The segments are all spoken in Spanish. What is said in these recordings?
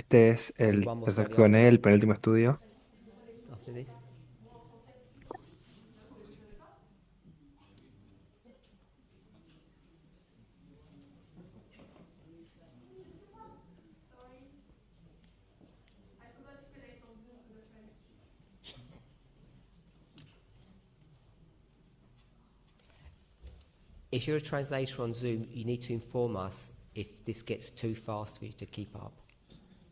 Este es I need el one more study Q&A, el penúltimo estudio. after this. If you're a translator on Zoom, you need to inform us if this gets too fast for you to keep up.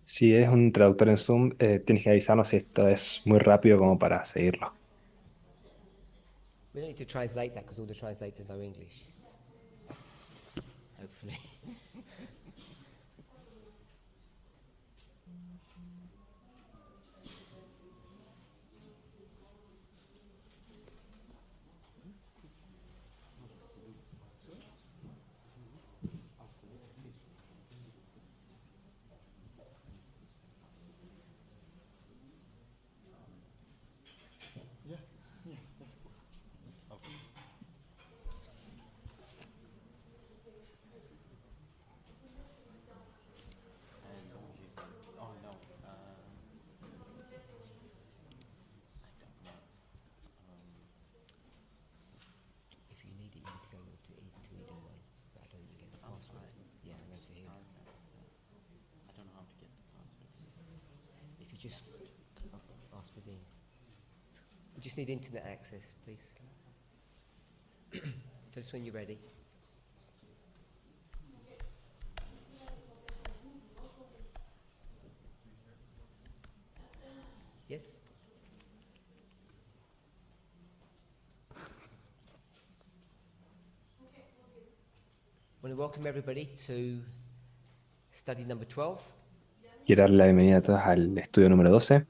Si es un traductor en Zoom, tienes que avisarnos si esto es muy rápido como para seguirlo. We don't need to translate that because all the translators know English. Hopefully. If you need it, you need to go to either one. But I don't think you get the password. Yeah, I know to here. I don't know how to get the password. If you just ask for Dean. We just need internet access, please. Tell us when you're ready. Yes? I want to welcome everybody to study number 12. Quiero darle la bienvenida a todos al estudio número 12.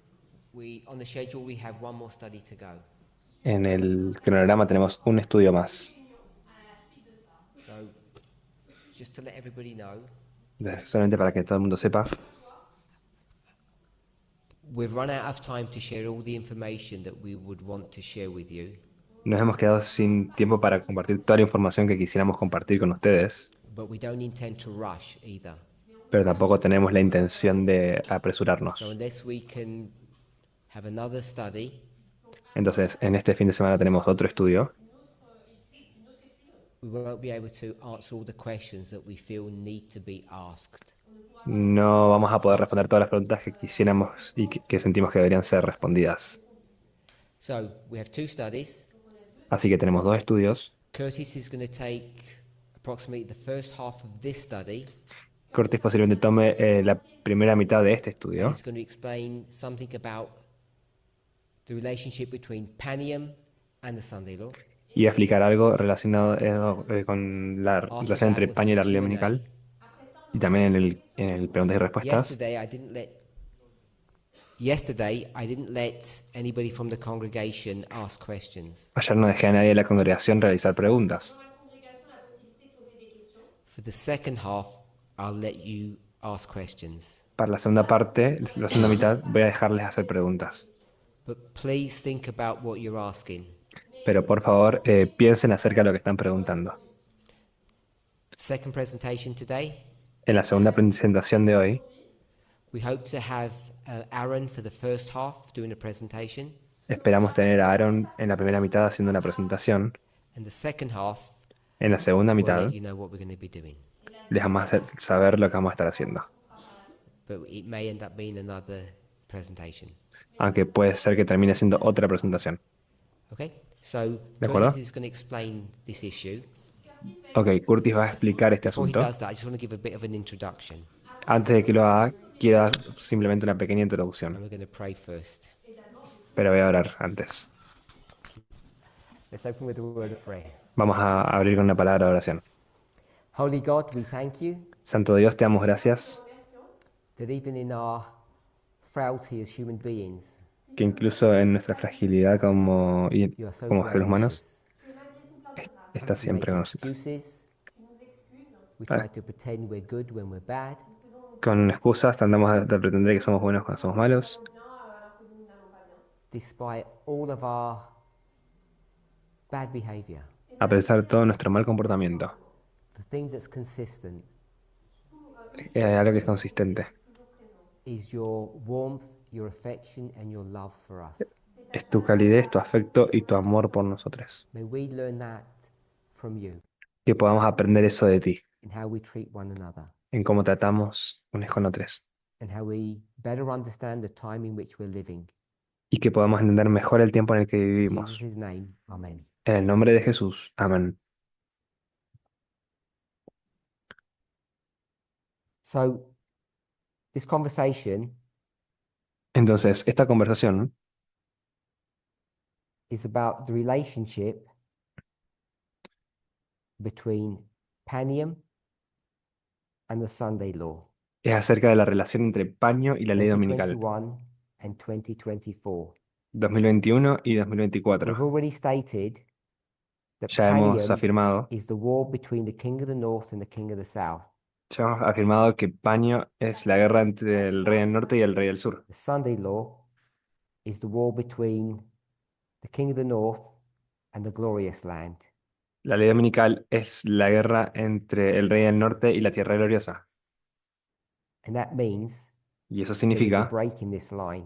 On the schedule, we have one more study to go. En el cronograma tenemos un estudio más. So, just to let everybody know, Entonces, solamente para que todo el mundo sepa, we've run out of time to share all the information that we would want to share with you, nos hemos quedado sin tiempo para compartir toda la información que quisiéramos compartir con ustedes, but we don't intend to rush either. pero tampoco tenemos la intención de So, apresurarnos. unless we can have another study, Entonces, en este fin de semana tenemos otro estudio. we won't be able to answer all the questions that we feel need to be asked. No vamos a poder responder todas las preguntas que quisiéramos y que sentimos que deberían ser respondidas. So, we have two studies. Así que tenemos dos estudios. Curtis is going to take approximately the first half of this study, Curtis posiblemente tome la primera mitad de este and estudio he's going to explain something about the relationship between Panium and the Sunday Law. y explicar algo relacionado con la After relación that, entre we'll have paño y a la ley Q&A. dominical y también en el preguntas y respuestas. Yesterday, I didn't let anybody from the congregation ask questions. Ayer no dejé a nadie de la congregación realizar preguntas. For the second half, I'll let you ask questions. Para la segunda parte, la segunda mitad, voy a dejarles hacer preguntas. But please think about what you're asking. Pero por favor, piensen acerca de lo que están preguntando. Second presentation today, En la segunda presentación de hoy, we hope to have Aaron for the first half doing a presentation, esperamos tener a Aaron en la primera mitad haciendo una presentación. and the second half, En la segunda we'll let mitad, you know what we're going to be doing. les vamos a hacer saber lo que vamos a estar haciendo. But it may end up being another presentation. Aunque puede ser que termine siendo otra presentación. Okay? So ¿De Curtis acuerdo? is going to explain this issue. Ok, Curtis va a explicar este Before he asunto. does that, I just want to give a bit of an introduction, Antes de que lo haga, quiero dar simplemente una pequeña and introducción. we're going to pray first. Pero voy a orar antes. Let's open with a word of prayer. Vamos a abrir con una palabra de oración. Holy God, we thank you Santo Dios, te damos gracias that even in our frailty as human beings, que incluso en nuestra fragilidad you are so como seres humanos, gracious. estás We siempre make con nosotros. excuses. We Ah, try to pretend we're good when we're bad. con excusas tratamos de pretender que somos buenos cuando somos malos. Despite all of our bad behavior, A pesar de todo nuestro mal comportamiento, the thing that's consistent algo que es consistente, is your warmth, your affection, and your love for us. Es tu calidez, tu afecto y tu amor por nosotros. May we learn that from you Que podamos aprender eso de ti, in how we treat one another en cómo tratamos unos con otros. and how we better understand the time in which we're living. Y que podamos entender mejor el tiempo en el que In vivimos. Jesus' name, amen. En el nombre de Jesús. Amén. So, this conversation Entonces, esta conversación is about the relationship between Panium and the Sunday law, es acerca de la relación entre paño y la ley dominical, 2021 and 2024. 2021 y We've 2024. already stated that Ya hemos Panium afirmado, is the war between the king of the north and the king of the south. ya hemos afirmado que paño es la guerra entre el rey del norte y el rey del sur. The Sunday law is the war between the king of the north and the glorious land. La ley dominical es la guerra entre el rey del norte y la tierra gloriosa. And that means Y eso there is a significa break in this line.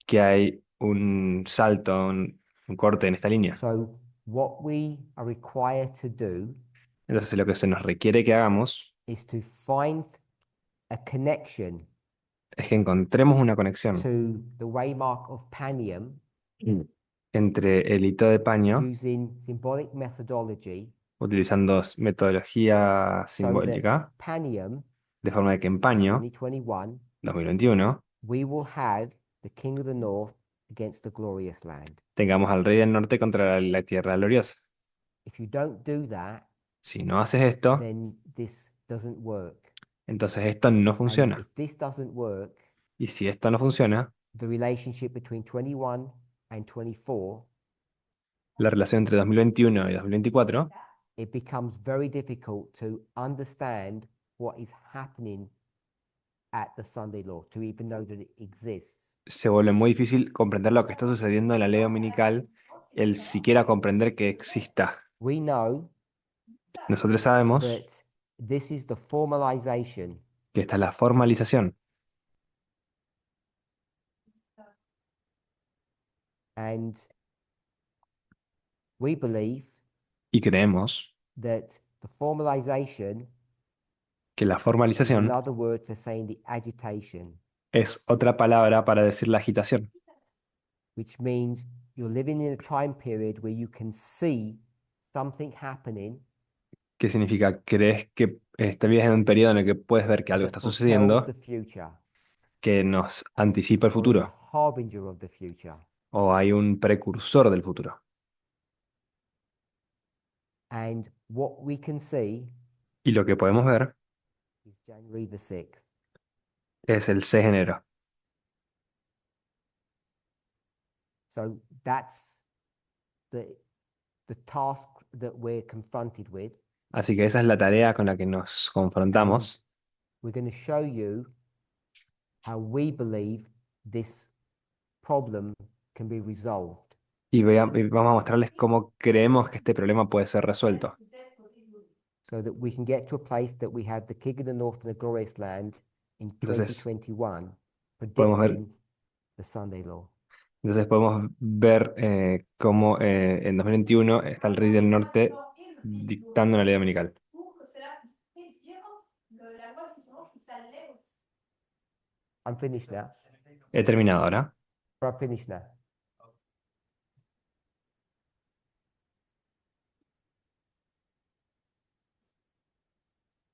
que hay un salto, un corte en esta línea. So, what we are required to do Entonces, lo que se nos requiere que hagamos is to find a connection es que encontremos una conexión to the waymark of Panium entre el hito de paño, using symbolic methodology utilizando metodología so that simbólica, Panium de forma de que en paño 2021 2021 we will have the king of the north against the glorious land. tengamos al rey del norte contra la tierra gloriosa. If you don't do that, Si no haces esto, then this doesn't work. entonces esto no And funciona. if this doesn't work, Y si esto no funciona, the relationship between 21 and 24, la relación entre 2021 y 2024 it becomes very difficult to understand what is happening at the Sunday law, to even know that it exists. se vuelve muy difícil comprender lo que está sucediendo en la ley dominical, el siquiera comprender que exista. We know Nosotros sabemos that this is the formalization que esta es la formalización and we believe y creemos that the formalization que la is formalización another word for saying the agitation, es otra palabra para decir la agitación, which means you're living in a time period where you can see something happening que significa crees que vives en un periodo en el que puedes ver que algo that está foretells sucediendo the future que nos anticipa el or is a futuro harbinger of the future. o hay un precursor del futuro. And what we can see Y lo que podemos ver is January the 6th. es el 6 de enero. So that's the task that we're confronted with. Así que esa es la tarea con la que nos confrontamos We're going to show you how we believe this problem can be resolved. y y vamos a mostrarles cómo creemos que este problema puede ser resuelto. So that we can get to a place that we have the king of the north and the glorious land in Entonces, 2021, podemos ver, predicting the Sunday law. entonces podemos ver cómo en 2021 está el rey del norte dictando una ley dominical. I'm finished now. He terminado ahora. I'm finished now.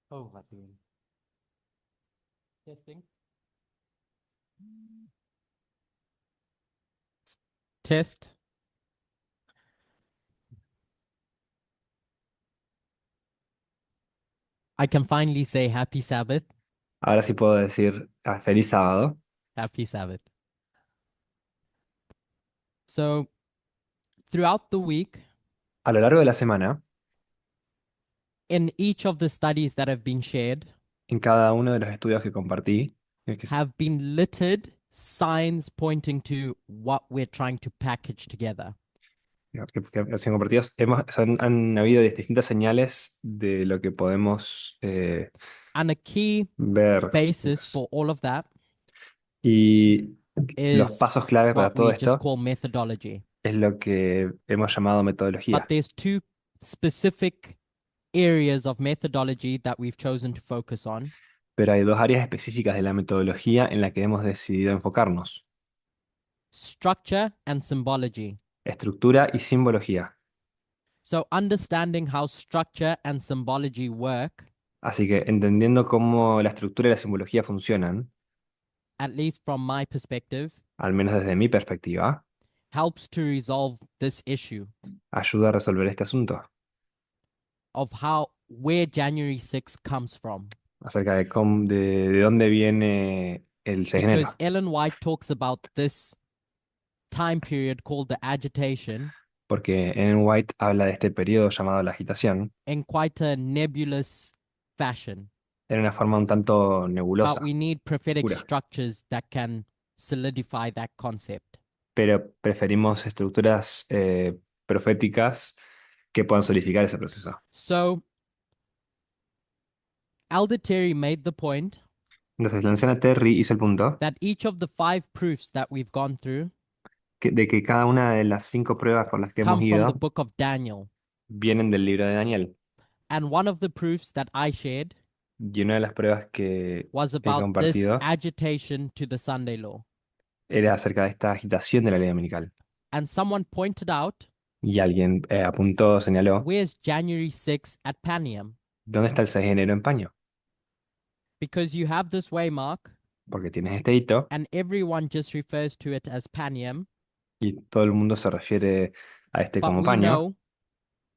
Oh, testing. Test. I can finally say happy Sabbath. Ahora sí puedo decir feliz sábado. Happy Sabbath. So, throughout the week, A lo largo de la semana, in each of the studies that have been shared, en cada uno de los estudios que compartí, have been littered signs pointing to what we're trying to package together. que han sido compartidos, han habido distintas señales de lo que podemos And a key ver. basis for all of that Y los is pasos clave para what todo we just esto call methodology. es lo que hemos llamado But metodología. there's two specific areas of methodology that we've chosen to focus on: Pero hay dos áreas específicas de la metodología en la que hemos decidido enfocarnos: structure and symbology. estructura y simbología. So, understanding how structure and symbology work, Así que entendiendo cómo la estructura y la simbología funcionan, at least from my perspective, al menos desde mi perspectiva, helps to resolve this issue ayuda a resolver este asunto, of how where January 6th comes from. acerca de dónde viene el 6 de Because enero. Ellen White talks about this time period called the agitation Porque Ellen White habla de este periodo llamado la agitación in quite a nebulous fashion. en una forma un tanto But nebulosa, we need prophetic oscura. structures that can solidify that concept. Pero preferimos estructuras proféticas que puedan solidificar ese proceso. So, Elder Terry made the point Entonces, la anciana Terry hizo el punto that each of the 5 proofs that we've gone through de que cada una de las 5 pruebas por las que hemos come from the ido book of Daniel. vienen del libro de Daniel. And one of the proofs that I shared Y una de las pruebas que was he about this compartido agitation to the Sunday law. era acerca de esta agitación de la ley dominical. And someone pointed out, Y alguien apuntó, señaló, where's January 6th at Panium? ¿dónde está el 6 de enero en paño? Because you have this waymark, Porque tienes este hito and everyone just refers to it as Panium. y todo el mundo se refiere a este But como we paño, know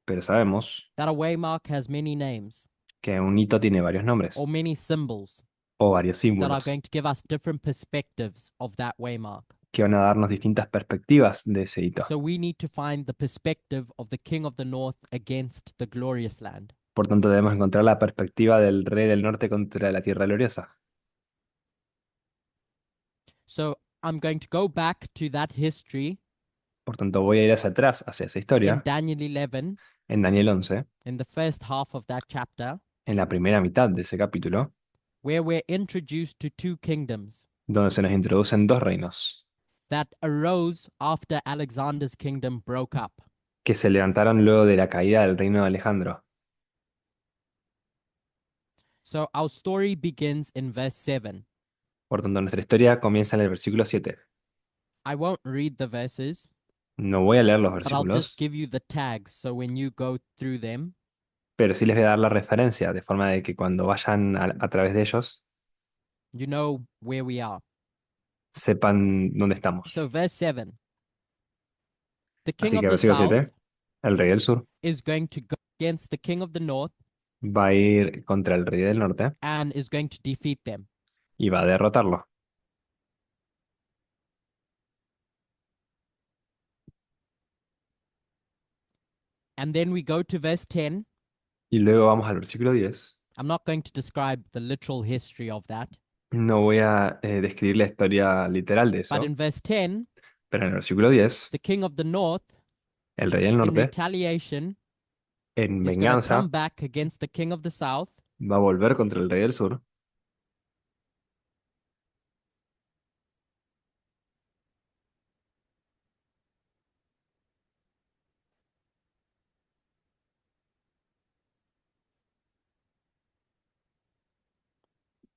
pero sabemos that a waymark has many names que un hito tiene varios nombres or many symbols o varios that are símbolos going to give us different perspectives of that waymark. que van a darnos distintas perspectivas de ese hito. So we need to find the perspective of the king of the north against the glorious land. Por tanto, debemos encontrar la perspectiva del rey del norte contra la tierra gloriosa. So I'm going to go back to that history Por tanto, voy a ir hacia atrás, hacia esa in historia, Daniel 11, en Daniel 11, in the first half of that chapter, en la primera mitad de ese capítulo, where we're introduced to two kingdoms donde se nos introducen dos reinos that arose after Alexander's kingdom broke up. que se levantaron luego de la caída del reino de Alejandro. So our story begins in verse 7. Por tanto, nuestra historia comienza en el versículo 7. I won't read the verses, No voy a leer los but I'll just versículos, give you the tags so when you go through them, pero sí les voy a dar la referencia, de forma de que cuando vayan a través de ellos, you know where we are. sepan dónde estamos. So, verse 7: the king Así of que the versículo south 7, el rey del sur is going to go against the king of the north va a ir contra el rey del norte and is going to defeat them. y va a derrotarlo. And then we go to verse 10. Y luego vamos al versículo 10. I'm not going to describe the literal history of that, No voy a describir la historia literal de but eso, in verse 10, pero en el versículo 10, the king of the north, el rey del in norte, retaliation, en is going to come venganza, back against the king of the south va a volver contra el rey del sur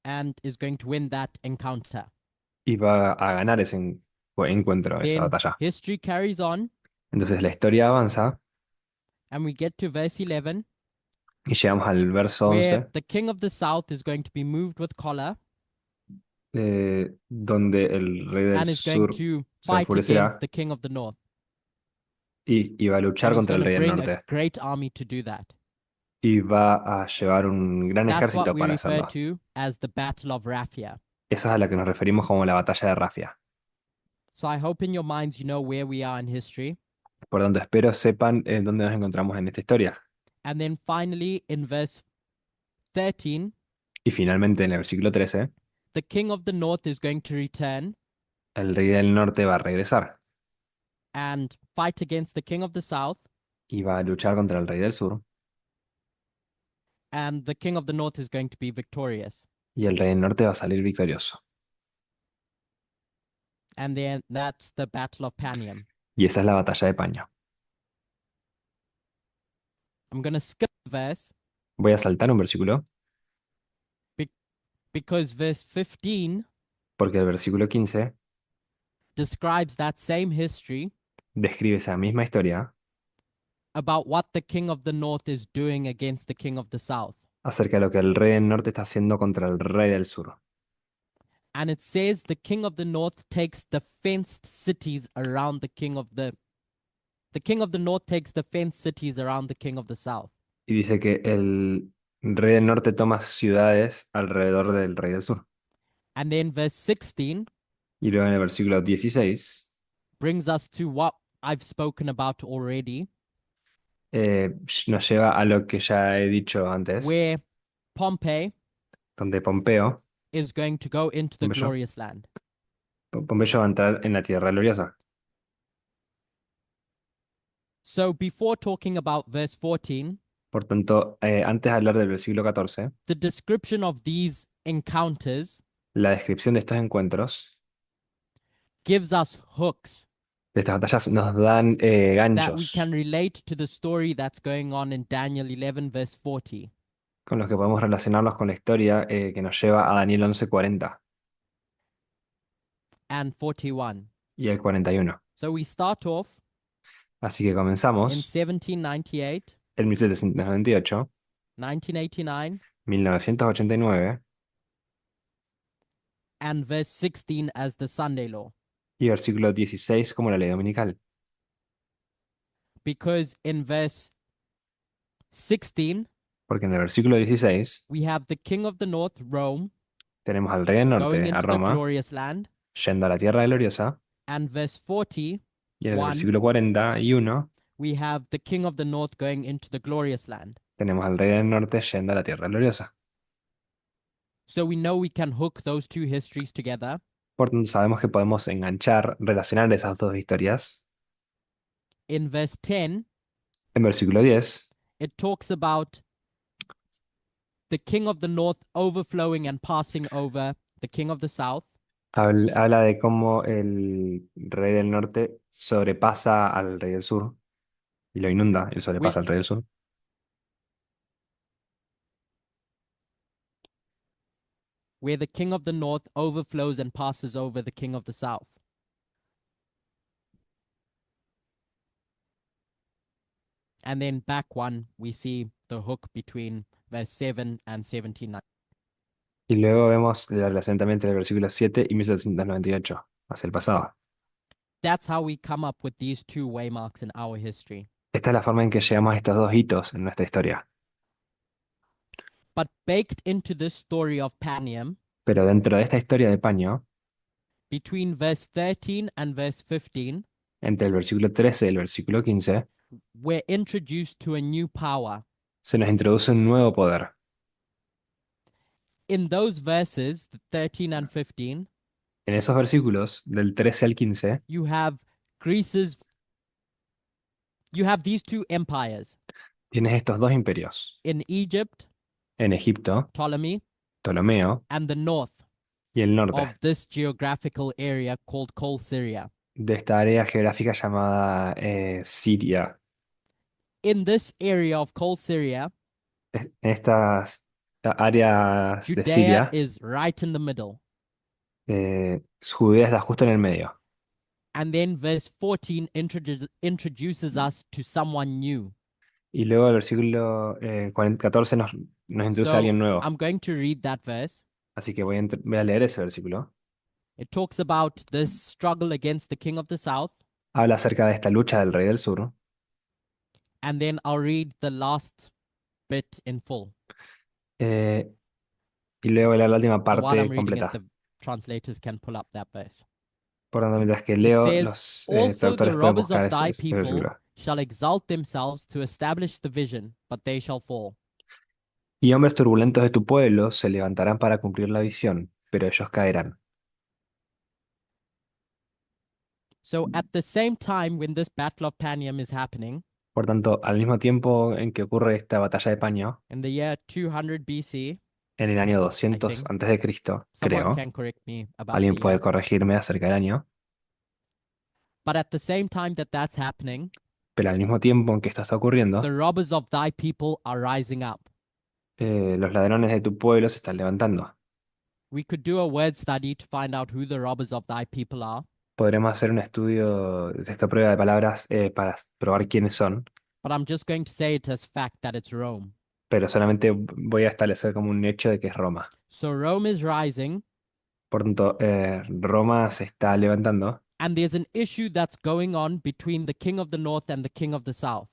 and is going to win that encounter. y va a ganar ese encuentro, esa Then batalla. history carries on, Entonces la historia avanza and we get to verse 11, y llegamos al verso where 11, the king of the south is going to be moved with choler donde el rey del and is going sur to se fight against enfurecerá the king of the north. y va a luchar And he's contra going el to rey del bring a norte great army to do that. y va a llevar un gran That's what ejército we para refer hacerlo. to as the Battle of Raphia. Esa es a la que nos referimos como la batalla de Rafia. So I hope in your minds you know where we are in history. Por tanto, espero sepan dónde nos encontramos en esta historia. And then finally, in verse 13, Y finalmente, en el versículo 13, the king of the north is going to return el rey del norte va a regresar and fight against the king of the south, y va a luchar contra el rey del sur, and the king of the north is going to be victorious. y el rey del norte va a salir victorioso. And then that's the Battle of Panium. Y esa es la batalla de Paño. I'm going to skip the verse Voy a saltar un versículo because verse 15 porque el versículo 15 describes that same history describe esa misma historia about what the king of the north is doing against the king of the south. acerca de lo que el rey del norte está haciendo contra el rey del sur. And it says the king of the north takes the fenced cities around the king of the north takes the fenced cities around the king of the south. Y dice que el rey del norte toma ciudades alrededor del rey del sur. And then verse 16 Y luego en el versículo 16 brings us to what I've spoken about already, nos lleva a lo que ya he dicho antes, where Pompey donde Pompeo, is going to go into the Pompeyo, glorious land. Pompeyo va a entrar en la tierra gloriosa. So before talking about verse 14, Por tanto, antes de hablar del versículo 14, the description of these encounters la descripción de estos encuentros, gives us hooks de estas batallas, nos dan that we can ganchos relate to the story that's going on in Daniel 11, verse 40. con los que podemos relacionarnos con la historia que nos lleva a Daniel 11:40 And 41. y el 41. So we start off Así que in comenzamos 1798, en 1798, 1989, 1989 and verse 16 as the Sunday law. y versículo 16 como la ley dominical. Because in verse 16, Porque en el versículo 16 we have the king of the north, Rome, tenemos al rey del going norte, a into the Roma, glorious land. yendo a la tierra gloriosa, And verse 40, y en el 1, versículo 41 we have the king of the north going into the glorious land. tenemos al rey del norte yendo a la tierra gloriosa. So we know we can hook those two histories together. Por tanto, sabemos que podemos enganchar, relacionar esas dos historias. In verse 10, En versículo 10 it talks about the king of the north overflowing and passing over the king of the south. habla de cómo el rey del norte sobrepasa al rey del sur y lo inunda, él Where, sobrepasa al rey del sur. where the king of the north overflows and passes over the king of the south. And then back one, we see the hook between verse 7 and 17. Y luego vemos la relación también entre el versículo 7 y 1798, hacia el pasado. That's how we come up with these two waymarks in our history. Esta es la forma en que llegamos a estos dos hitos en nuestra historia. But baked into this story of Panium, Pero dentro de esta historia de Paño, between verse 13 and verse 15, entre el versículo 13 y el versículo 15, we're introduced to a new power. se nos introduce un nuevo poder. In those verses, 13 and 15, En esos versículos, del 13 al 15, you have these two empires. tienes estos dos imperios. In Egypt, En Egipto, Ptolemy, Ptolomeo and the north y el norte of this geographical area called Kol Syria. de esta área geográfica llamada Siria. In this area of Kol Syria, En estas áreas de Judea Siria, is right in the middle. Judea está justo en el medio. And then verse 14 introduces us to someone new. Y luego el versículo 14 nos introduce a So alguien nuevo. I'm going to read that verse. Así que voy a leer ese versículo. It talks about this struggle against the king of the south. Habla acerca de esta lucha del rey del sur. And then I'll read the last bit in full. Y luego voy a leer la última So while parte I'm reading completa. it, the translators can pull up that verse. Por tanto, mientras que It leo, says, los also the traductores pueden robbers buscar of thy ese people versículo. shall exalt themselves to establish the vision, but they shall fall. Y hombres turbulentos de tu pueblo se levantarán para cumplir la visión, pero ellos caerán. So at the same time when this battle of Panium is happening, Por tanto, al mismo tiempo en que ocurre esta batalla de Paño, in the year 200 BC, en el año 200 think antes de Cristo, someone creo, can correct me about alguien the puede year. corregirme acerca del año, But at the same time that that's happening, Pero al mismo tiempo en que esto está ocurriendo, the robbers of thy people are rising up. los ladrones de tu pueblo se están levantando. We could do a word study to find out who the robbers of thy people are, Podremos hacer un estudio de esta prueba de palabras para probar quiénes son, but I'm just going to say it as fact that it's Rome. pero solamente voy a establecer como un hecho de que es Roma. So Rome is rising, Por tanto, Roma se está levantando and there's an issue that's going on between the king of the north and the king of the south.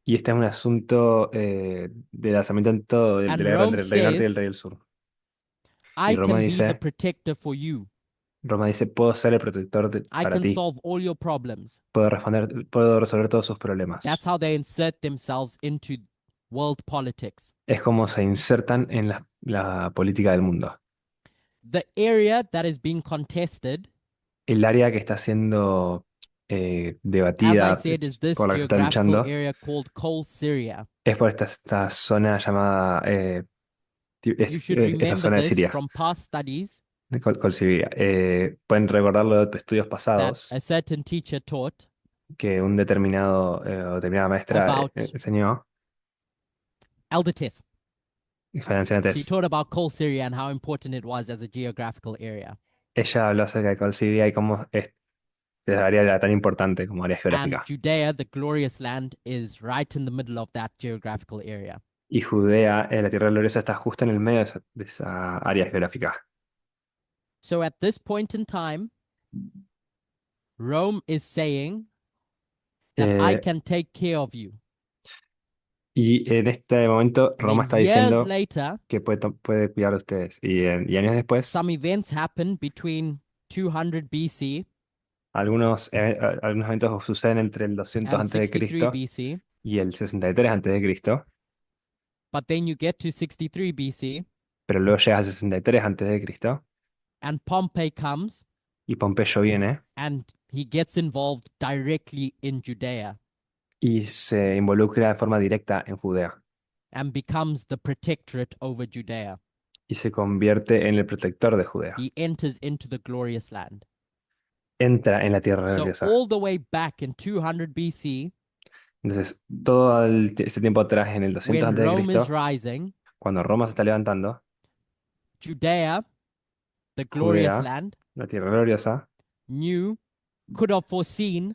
y este es un asunto de lanzamiento de And la guerra Rome entre el rey del norte y el says, rey del sur. Y I can be the protector for you. Roma dice, puedo ser el protector I para can ti, solve all your problems. puedo resolver todos sus problemas. That's how they insert themselves into world politics. Es como se insertan en la política del mundo. The area that is being contested, El área que está siendo as I debatida, said, is this por la que se está geographical luchando, area called Coal Syria. es por esta zona llamada, You should esa remember zona de this Siria, from past studies de Siria. Pueden recordarlo de estudios that pasados a certain teacher taught que un determinado o determinada maestra about enseñó, Elder Tess. Francina She Tess. taught about Coal Syria and how important it was as a geographical area. Ella habló acerca de Colcidia y cómo esa área era tan importante como área And geográfica. Judea, the glorious land, is right in the middle of that geographical area. Y Judea, la tierra gloriosa, está justo en el medio de esa área geográfica. So at this point in time, Rome is saying that I Eh, can take care of you. y en este momento And Roma then está years diciendo later, que puede cuidar de ustedes. Y años después, some events happen between 200 BC algunos eventos suceden entre el 200 and antes de 63 Cristo BC. y el 63 antes de Cristo, But then you get to 63 BC, pero luego llega al 63 antes de Cristo and Pompey comes y Pompeyo viene and he gets involved directly in Judea y se involucra de forma directa en Judea and becomes the protectorate over Judea. y se convierte en el protector de Judea. He enters into the glorious land. Entra en la tierra So gloriosa. all the way back in 200 BC, Entonces, todo este tiempo atrás, en el 200 when antes de Rome is Cristo, rising, cuando Roma se está levantando, Judea, the glorious Judea, land, la tierra gloriosa, could have foreseen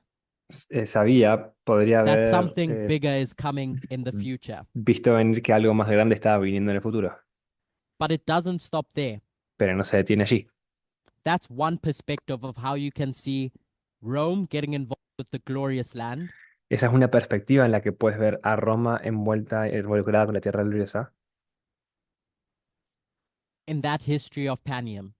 podría that haber something bigger is coming in the future. visto venir que algo más grande estaba viniendo en el futuro, But it doesn't stop there. pero no se detiene allí. That's one perspective of how you can see Rome getting involved with the glorious land. Esa es una perspectiva en la que puedes ver a Roma involucrada con la tierra gloriosa In that history of Panium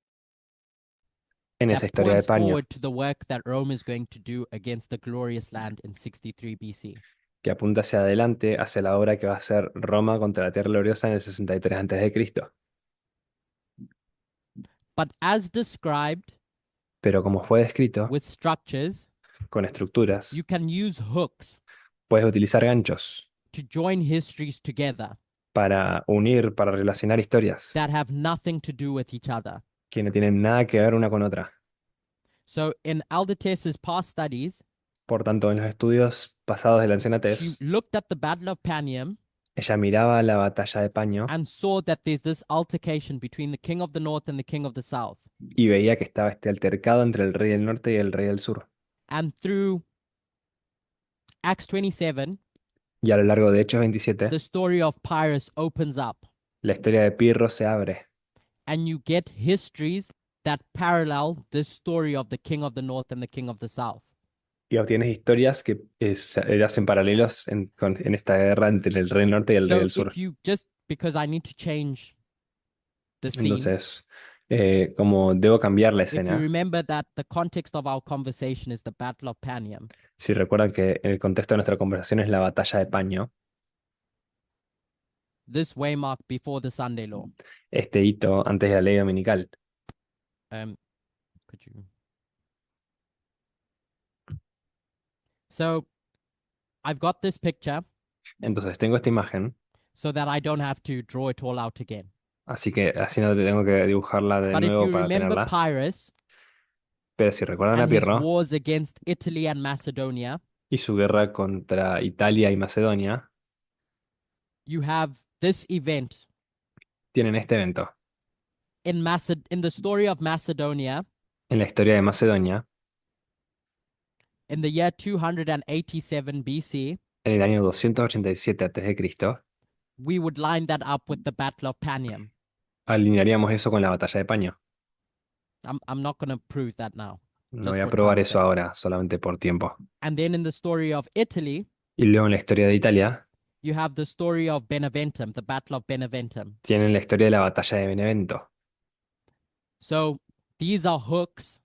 en esa that historia de points Paño, forward to the work that Rome is going to do against the glorious land in 63 BC. que apunta hacia adelante, hacia la obra que va a hacer Roma contra la tierra gloriosa en el 63 antes de Cristo. But as described Pero como fue descrito, with structures, con estructuras, you can use hooks puedes utilizar ganchos to join histories together para unir, para relacionar historias that have nothing to do with each other. que no tienen nada que ver una con otra. So in Aldertes's past studies, Por tanto, en los estudios pasados de la anciana she Tess, looked at the Battle of Panium ella miraba la batalla de Paño and saw that there's this altercation between the king of the north and the king of the south. y veía que estaba este altercado entre el rey del norte y el rey del sur. And through Acts 27, Y a lo largo de Hechos 27, the story of Pyrrhus opens up, la historia de Pirro se abre and you get histories that parallel this story of the king of the north and the king of the south. y obtienes historias que hacen paralelos en esta guerra entre el rey del norte y el rey So del sur. if you just because I need to change the scene, Entonces, como debo cambiar la if you escena, remember that the context of our conversation is the Battle of Panium, si recuerdan que el contexto de nuestra conversación es la batalla de Paño, this waymark before the Sunday law. este hito antes de la ley dominical. Could you? So I've got this picture Entonces tengo esta imagen, so that I don't have to draw it all out again. así que así no tengo que dibujarla de But if nuevo you para remember tenerla. Pyrrhus, Pero si recuerdan a and his Pirro wars against Italy and Macedonia, y su guerra contra Italia y Macedonia, you have this event tienen este evento. in the story of Macedonia En la historia de Macedonia, in the year 287 BC. en el año 287 a.C., We would line that up with the Battle of Panium. alinearíamos eso con la batalla de Paño. I'm not going to prove that now, No just voy a for probar time's eso sake. ahora, solamente por tiempo. And then in the story of Italy, Y luego en la historia de Italia, you have the story of Beneventum, the Battle of Beneventum. tienen la historia de la batalla de Benevento. So these are hooks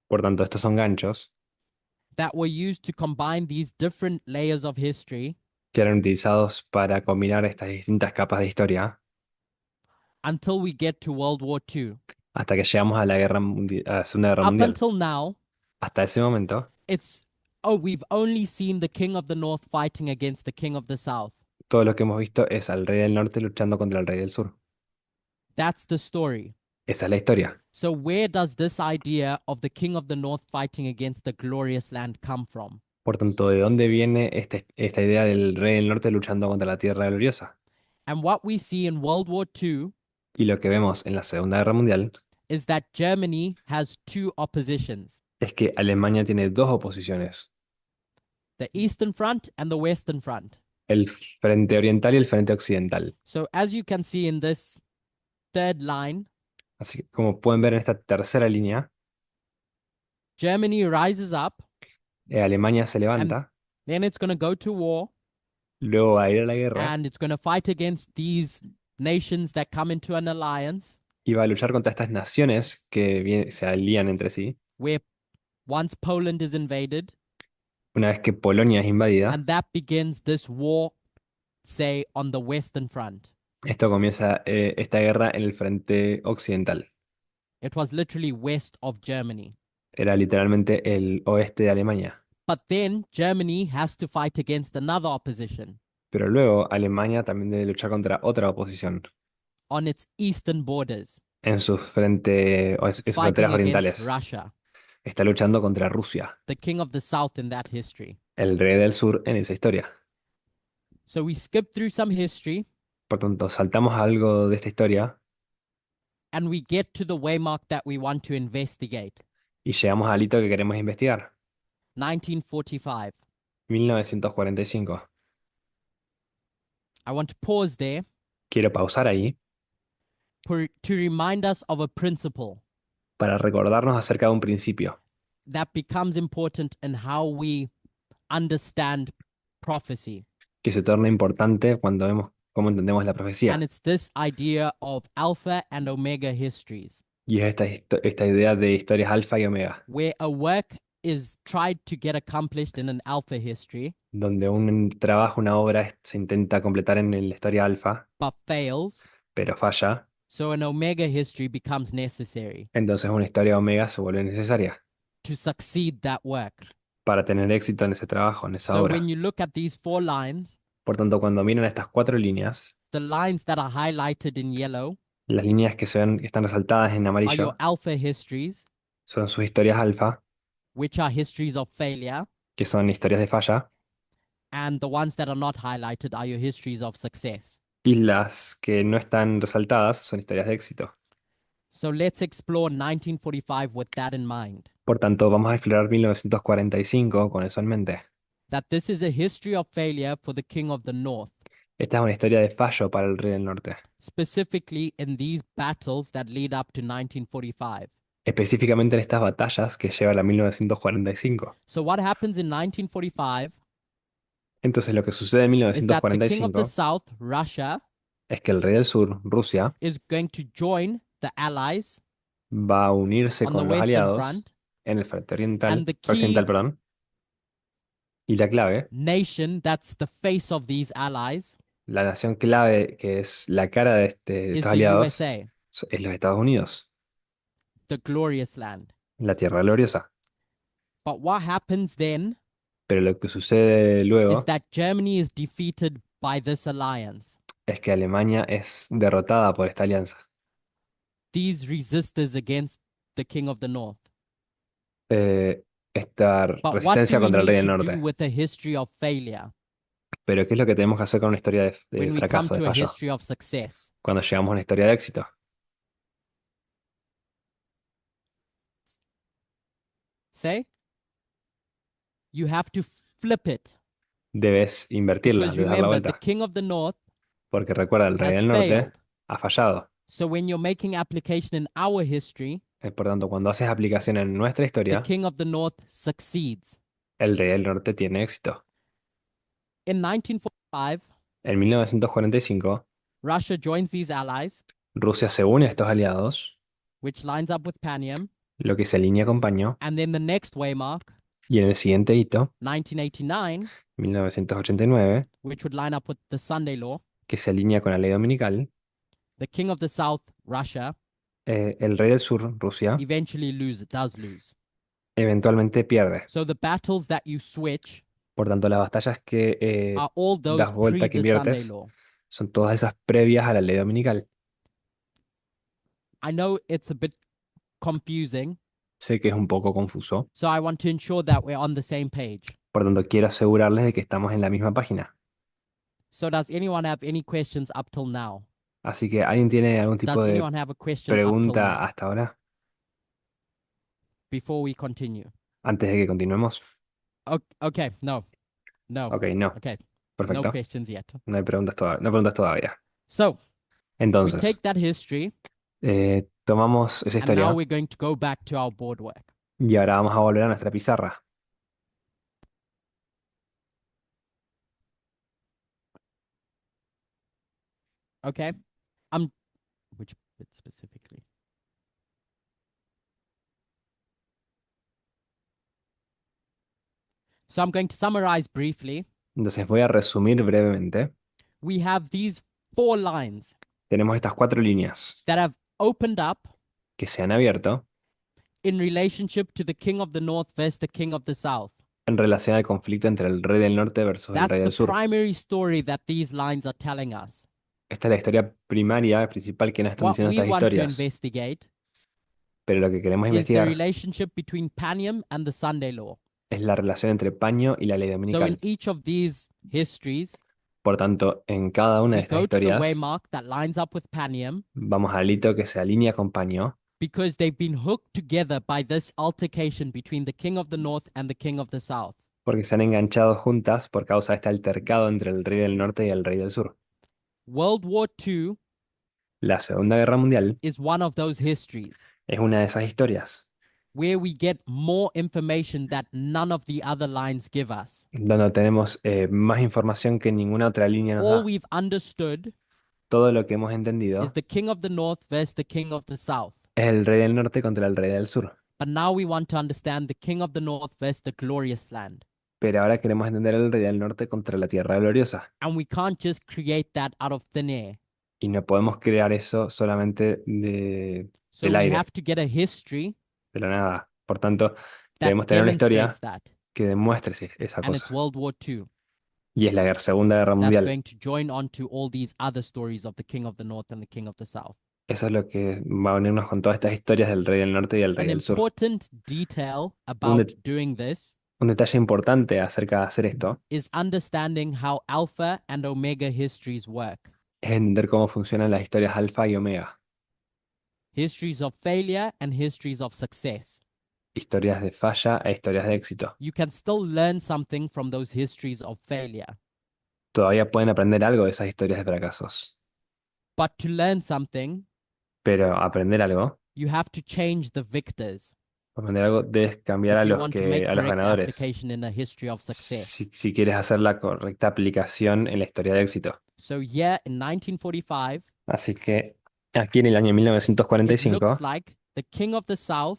Por tanto, estos son ganchos that were used to combine these different layers of history que eran utilizados para combinar estas distintas capas de historia until we get to World War II. hasta que llegamos a a la Segunda Guerra Up Mundial. until now, Hasta ese momento, it's, oh, we've only seen the King of the North fighting against the King of the South. todo lo que hemos visto es al rey del norte luchando contra el rey del sur. That's the story. Esa es la historia. So where does this idea of the King of the North fighting against the glorious land come from? Por tanto, ¿de dónde viene esta idea del rey del norte luchando contra la tierra gloriosa? And what we see in World War II Y lo que vemos en la Segunda Guerra Mundial is that Germany has two oppositions, es que Alemania tiene dos oposiciones, the Eastern Front and the Western Front. el frente oriental y el frente occidental. So as you can see in this third line, Así que como pueden ver en esta tercera línea, Germany rises up, Alemania se levanta, then it's going to go to war, luego va a ir a la guerra and it's going to fight against these nations that come into an alliance y va a luchar contra estas naciones que se alían entre sí. where once Poland is invaded, Una vez que Polonia es invadida, and that begins this war, say, on the Western Front. esto comienza esta guerra en el frente occidental. It was literally west of Germany. Era literalmente el oeste de Alemania. But then Germany has to fight against another opposition Pero luego Alemania también debe luchar contra otra oposición on its eastern borders. en sus en It's sus fighting fronteras against orientales. Russia, Está luchando contra Rusia, the king of the south in that history. el rey del sur en esa historia. So we skip through some history Por tanto, saltamos algo de esta historia and we get to the waymark that we want to investigate. y llegamos al hito que queremos investigar, 1945. 1945. I want to pause there Quiero pausar ahí to remind us of a principle para recordarnos acerca de un principio that becomes important in how we understand prophecy. que se torna importante cuando vemos cómo entendemos la profecía. And it's this idea of alpha and omega histories, Y es esta idea de historias alfa y omega, where a work is tried to get accomplished in an alpha history, donde un trabajo, una obra se intenta completar en la historia alfa, but fails. pero falla. So an omega history becomes necessary Entonces una historia omega se vuelve necesaria to succeed that work. para tener éxito en ese trabajo, en esa So obra. when you look at these 4 lines, Por tanto, cuando miran estas cuatro líneas, the lines that are highlighted in yellow las líneas que se ven, que están resaltadas en are your amarillo, alpha histories, son sus historias alfa, which are histories of failure, que son historias de falla, and the ones that are not highlighted are your histories of success. y las que no están resaltadas son historias de éxito. So let's explore 1945 with that in mind, Por tanto, vamos a explorar 1945 con eso en mente. that this is a history of failure for the king of the north, Esta es una historia de fallo para el rey del norte, specifically in these battles that lead up to 1945. específicamente en estas batallas que lleva la 1945. So what happens in 1945 Entonces, lo que sucede en is that the king of the 1945 south, Russia, es que el rey del sur, Rusia, is going to join the allies va a unirse on the con los western aliados front, en el frente oriental, and the key occidental, perdón. Y la clave, nation that's the face of these allies la nación clave que es la cara de is estos the aliados, USA, es los Estados Unidos, the glorious land. la tierra gloriosa. But what happens then Pero lo que sucede luego is that Germany is defeated by this alliance. es que Alemania es derrotada por esta alianza. These resistors against the king of the north. esta But what do resistencia we contra el rey need del to do norte. with a history of failure Pero ¿qué es lo que tenemos que hacer con una historia de when we come fracaso, de to a fallo? history of success? Cuando llegamos a una historia de éxito, Say, you have to flip it. debes invertirla, Because debes dar la remember, the vuelta. king of the north Porque recuerda, el rey has del norte failed. ha fallado. So when you're making application in our history, Por tanto, cuando haces aplicación en nuestra the historia, king of the north succeeds. el rey del norte tiene éxito. In 1945, En 1945, Russia joins these allies, Rusia se une a estos aliados, which lines up with Panium. lo que se alinea con Paño, And then the next waymark, y en el siguiente hito, 1989, 1989, which would line up with the Sunday Law, que se alinea con la ley dominical, the king of the south, Russia, el rey del sur, Rusia, eventually does lose. eventualmente pierde. So the battles that you switch Por tanto, las batallas que are all those das vuelta, pre que the Sunday inviertes, Law. son todas esas previas a la ley dominical. I know it's a bit confusing, Sé que es un poco confuso, so I want to ensure that we're on the same page. por tanto, quiero asegurarles de que estamos en la misma página. So does anyone have any questions up till now? Así que, ¿alguien tiene algún tipo Does de anyone have a question up till pregunta now hasta ahora? before we continue? Antes de que continuemos. Okay, no. Ok, no. Okay, no Perfecto. questions yet. No hay preguntas todavía. No hay preguntas todavía. So we Entonces, take that history tomamos esa and now historia we're going to go back to our board work. y ahora vamos a volver a nuestra pizarra. Okay? Which bit specifically? So I'm going to summarize briefly. Entonces voy a resumir brevemente. We have these 4 lines Tenemos estas 4 líneas that have opened up que se han abierto in relationship to the king of the north versus the king of the south. en relación al conflicto entre el rey del norte versus el That's rey the del sur. primary story that these lines are telling us. Esta es la historia primaria, principal que nos están What diciendo we estas want to historias. investigate Pero lo que queremos is the investigar relationship between Panium and the Sunday Law. es la relación entre Paño y la ley So in dominical. each of these histories, Por tanto, en cada una de we estas go to the historias waymark that lines up with Panium vamos al hito que se alinea con Paño because they've been hooked together by this altercation between the king of the north and the king of the south. porque se han enganchado juntas por causa de este altercado entre el rey del norte y el rey del sur. World War II La Segunda Guerra Mundial is one of those histories es una de esas historias, where we get more information that none of the other lines give us. donde tenemos más información que ninguna otra línea nos All da. we've understood Todo lo que hemos entendido is the king of the north versus the king of the south. es el rey del norte contra el rey del sur. But now we want to understand the king of the north versus the glorious land. Pero ahora queremos entender el rey del norte contra la tierra gloriosa. And we can't just create that out of thin air. Y no podemos crear eso solamente So del we aire, have to get a history de la nada. Por tanto, that debemos tener una historia demonstrates that. que demuestre esa And it's cosa. World War II. Y es la Segunda Guerra That's Mundial. going to join on to all these other stories of the king of the north and the king of the south. Eso es lo que va a unirnos con todas estas historias del rey del norte y el rey An del sur. important detail about doing this Un detalle importante acerca de hacer esto is understanding how alpha and omega histories work. es entender cómo funcionan las historias alfa y omega. Histories of failure and histories of success. Historias de falla e historias de éxito. You can still learn something from those histories of failure. Todavía pueden aprender algo de esas historias de fracasos. But to learn something, Pero aprender algo, you have to change the victors debes cambiar if a you los, want to make a los correct ganadores. application in a history of success. Si quieres hacer la correcta aplicación en la historia de éxito. So here in 1945, Así que aquí en el año it 1945 looks like the king of the south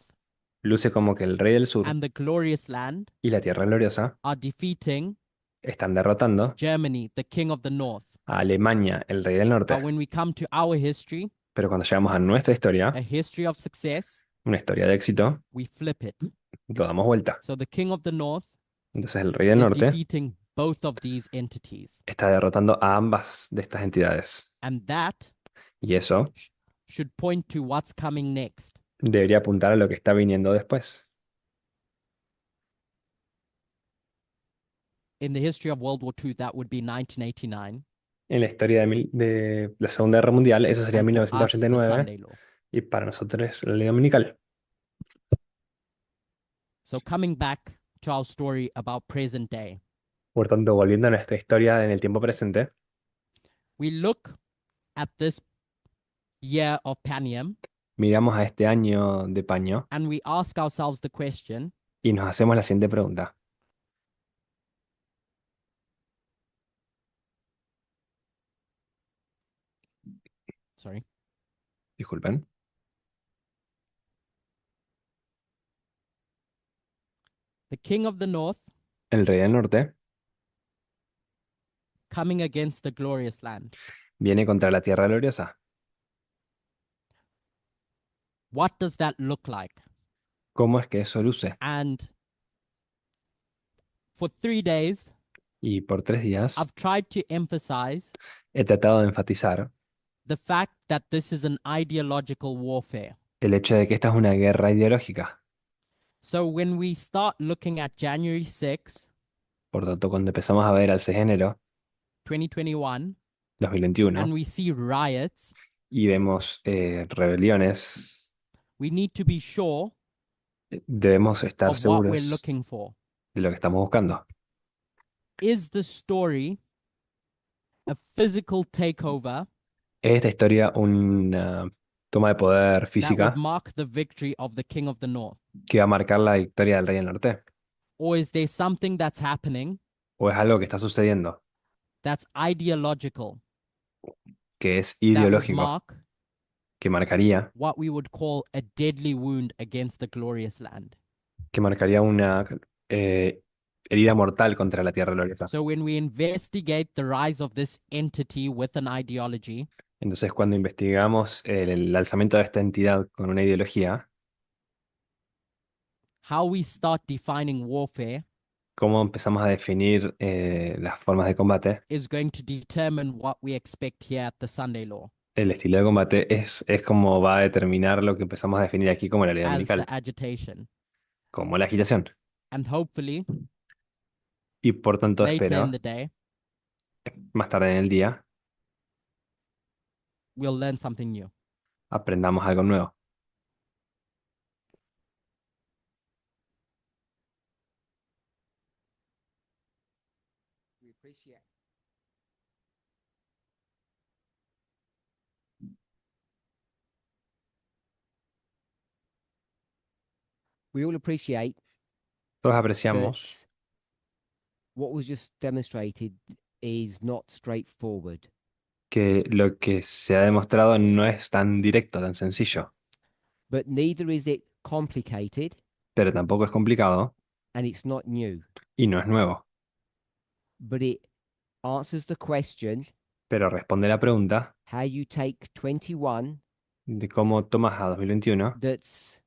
luce como que el rey del sur and the glorious land y la tierra gloriosa are defeating están derrotando Germany, the king of the north. a Alemania, el rey del norte. But when we come to our history, Pero cuando llegamos a nuestra historia, a history of success, una historia de éxito, we flip it. lo damos vuelta. So the king of the north Entonces el rey del is norte defeating both of these entities. está derrotando a ambas de estas entidades. And that Y eso should point to what's coming next. debería apuntar a lo que está viniendo después. In the history of World War II, that would be 1989. En la historia de la Segunda Guerra Mundial, eso sería And for us, the 1989, Sunday law. y para nosotros la ley dominical. So coming back to our story about present day, Por tanto, volviendo a nuestra historia en el tiempo presente, we look at this year of Panium miramos a este año de paño and we ask ourselves the question, y nos hacemos la siguiente pregunta. sorry, Disculpen. the king of the north El rey del norte coming against the glorious land. viene contra la tierra gloriosa. What does that look like? ¿Cómo es que eso luce? And for 3 days, Y por 3 días I've tried to emphasize he tratado de enfatizar the fact that this is an ideological warfare. el hecho de que esta es una guerra ideológica. So when we start looking at January 6, Por tanto, cuando empezamos a ver al 6 de enero 2021, 2021 and we see riots, y vemos rebeliones, we need to be sure debemos estar of what we're seguros looking for. de lo que estamos buscando. Is the story a physical takeover ¿Es esta historia una toma de poder that física would mark the victory of the king of the north? que va a marcar la victoria del rey del norte? Or is there something that's happening ¿O es algo que está sucediendo that's ideological que es that would ideológico, mark que marcaría, what we would call a deadly wound against the glorious land? una herida mortal contra la tierra gloriosa? So when we investigate the rise of this entity with an ideology, Entonces, cuando investigamos el alzamiento de esta entidad con una ideología, how we start defining warfare cómo empezamos a definir las formas de combate, is going to determine what we expect here at the Sunday law el estilo de combate es como va a determinar lo que empezamos a definir aquí como la ley as the dominical, agitation. como la agitación. And hopefully Y por tanto later in espero, the day, más tarde en el día, we'll learn something new. aprendamos algo nuevo. We appreciate. We all appreciate Todos apreciamos that what was just demonstrated is not straightforward. que lo que se ha demostrado no es tan directo, tan sencillo, But neither is it complicated pero tampoco es complicado and it's not new. y no es nuevo. But it answers the question Pero responde la pregunta how you take 21 de cómo tomas a 2021, that's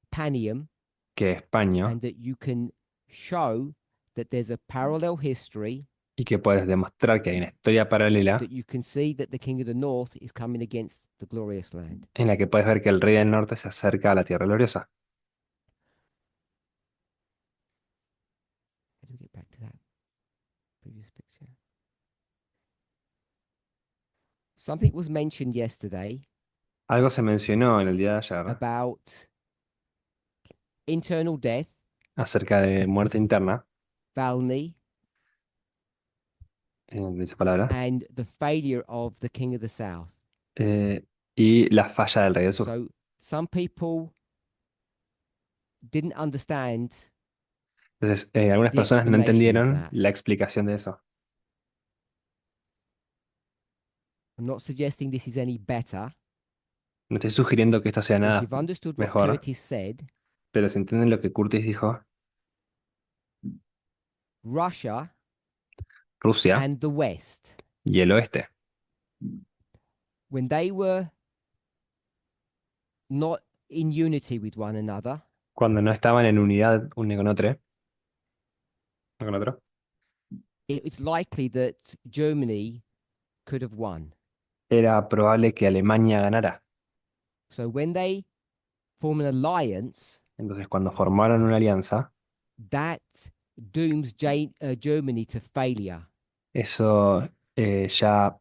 Panium, que es paño, and that you can show that there's a parallel history, y que puedes demostrar que hay una historia paralela that you can see that the king of the north is coming against the glorious land. en la que puedes ver que el rey del norte se acerca a la tierra gloriosa. How do we get back to that previous picture? Something was mentioned yesterday Algo se mencionó en el día de ayer about internal death, acerca de muerte interna, Valny, en esa palabra, and the failure of the king of the south. y la falla del rey del sur. So some people didn't understand. Entonces, algunas the personas no explanation of entendieron that. la explicación de eso. I'm not suggesting this is any better. No estoy sugiriendo que esto sea If nada you've understood what mejor, Curtis said, pero si entienden lo que Curtis dijo, Russia Rusia and the West, y el oeste, when they were not in unity with one another, cuando no estaban en unidad uno con otro, uno con otro, it's likely that Germany could have won. era probable que Alemania ganara. So when they form an alliance, Entonces, cuando formaron una alianza, that dooms Germany to failure. Eso ya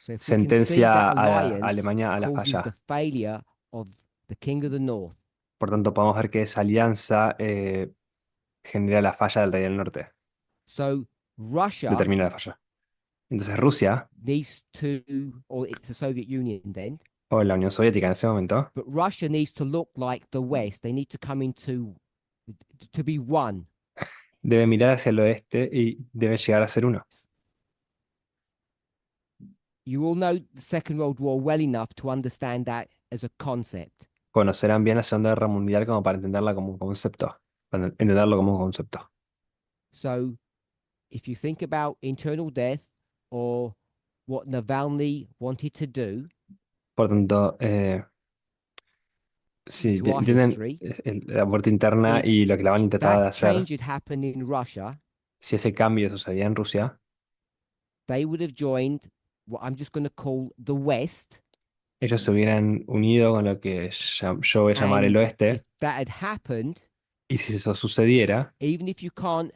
So if we can see sentencia that a alliance Alemania a la causes the falla. failure of the King of the North. Por tanto, podemos ver que esa alianza genera la falla del Rey del Norte, So Russia determina la falla. Entonces Rusia, needs to, or it's the Soviet Union then, o la Unión Soviética en ese momento, but Russia needs to look like the West. They need to come into to be one. debe mirar hacia el oeste y debe llegar a ser uno. You all know the Second World War well enough to understand that as a concept. Conocerán bien la Segunda Guerra Mundial como para entenderla como un concepto, para entenderlo como un concepto. So if you think about internal death or what Navalny wanted to do Por tanto, si to our entienden history, la muerte interna if y lo que la van a tratar de that hacer, change had happened in Russia, si ese cambio sucedía en Rusia, they would have joined what I'm just going to call the West. ellos se hubieran unido con lo que yo voy a llamar el And oeste, if that had happened, y si eso sucediera, even if you can't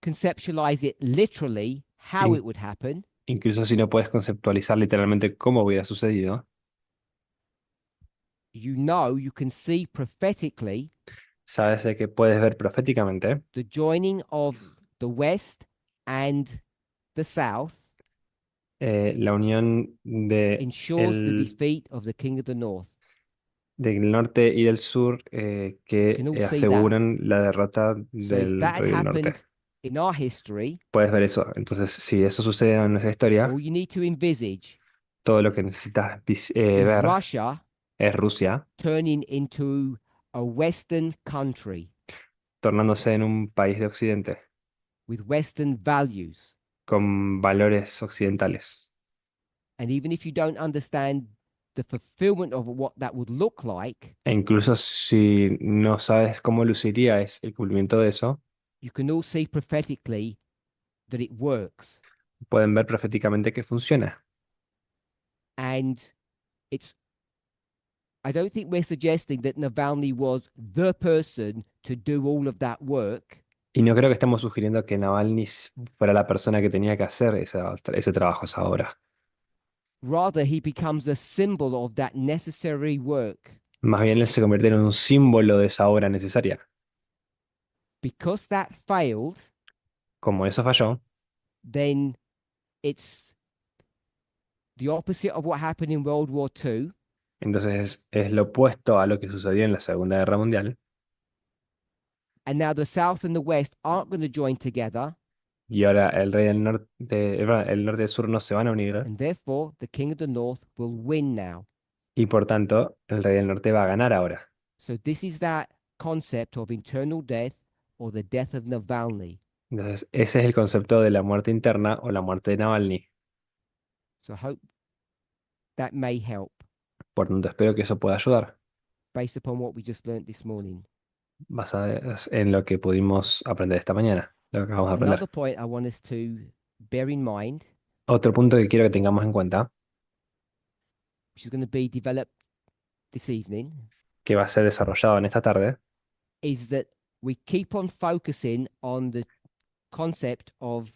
conceptualize it literally, how in- it would happen, incluso si no puedes conceptualizar literalmente cómo hubiera sucedido, you know, you can see prophetically sabes de que puedes ver proféticamente the joining of the West and the South la unión ensures the defeat of the King of the North. del norte y del sur You que can all see that. aseguran la derrota So if del that had rey del norte. happened in our history, Puedes ver eso. Entonces, si eso sucede en nuestra historia, all you need to envisage todo lo que necesitas is ver Russia es Rusia turning into a Western country tornándose en un país de Occidente with Western values. con valores occidentales. And even if you don't understand the fulfillment of what that would look like, E incluso si no sabes cómo luciría es el cumplimiento de eso, you can all see prophetically that it works. pueden ver proféticamente que funciona. And it's, I don't think we're suggesting that Navalny was the person to do all of that work. Y no creo que estemos sugiriendo que Navalny fuera la persona que tenía que hacer ese trabajo, esa obra. Rather, he becomes a symbol of that necessary work. Más bien él se convierte en un símbolo de esa obra necesaria. Because that failed, Como eso falló, then it's the opposite of what happened in World War II. entonces es lo opuesto a lo que sucedió en la Segunda Guerra Mundial. And now the South and the West aren't going to join together. Y ahora el rey del norte, el norte y el sur no se van a unir. And therefore, the King of the North will win now. Y por tanto, el rey del norte va a ganar ahora. So this is that concept of internal death or the death of Navalny. Entonces, ese es el concepto de la muerte interna o la muerte de Navalny. So I hope that may help Por tanto, espero que eso pueda ayudar, based upon what we just learned this morning. basadas en lo que pudimos aprender esta mañana, lo que acabamos de aprender. Another point I want us to bear in mind, Otro punto que quiero que tengamos en cuenta, which is going to be developed this evening, que va a ser desarrollado en esta tarde, is that we keep on focusing on the concept of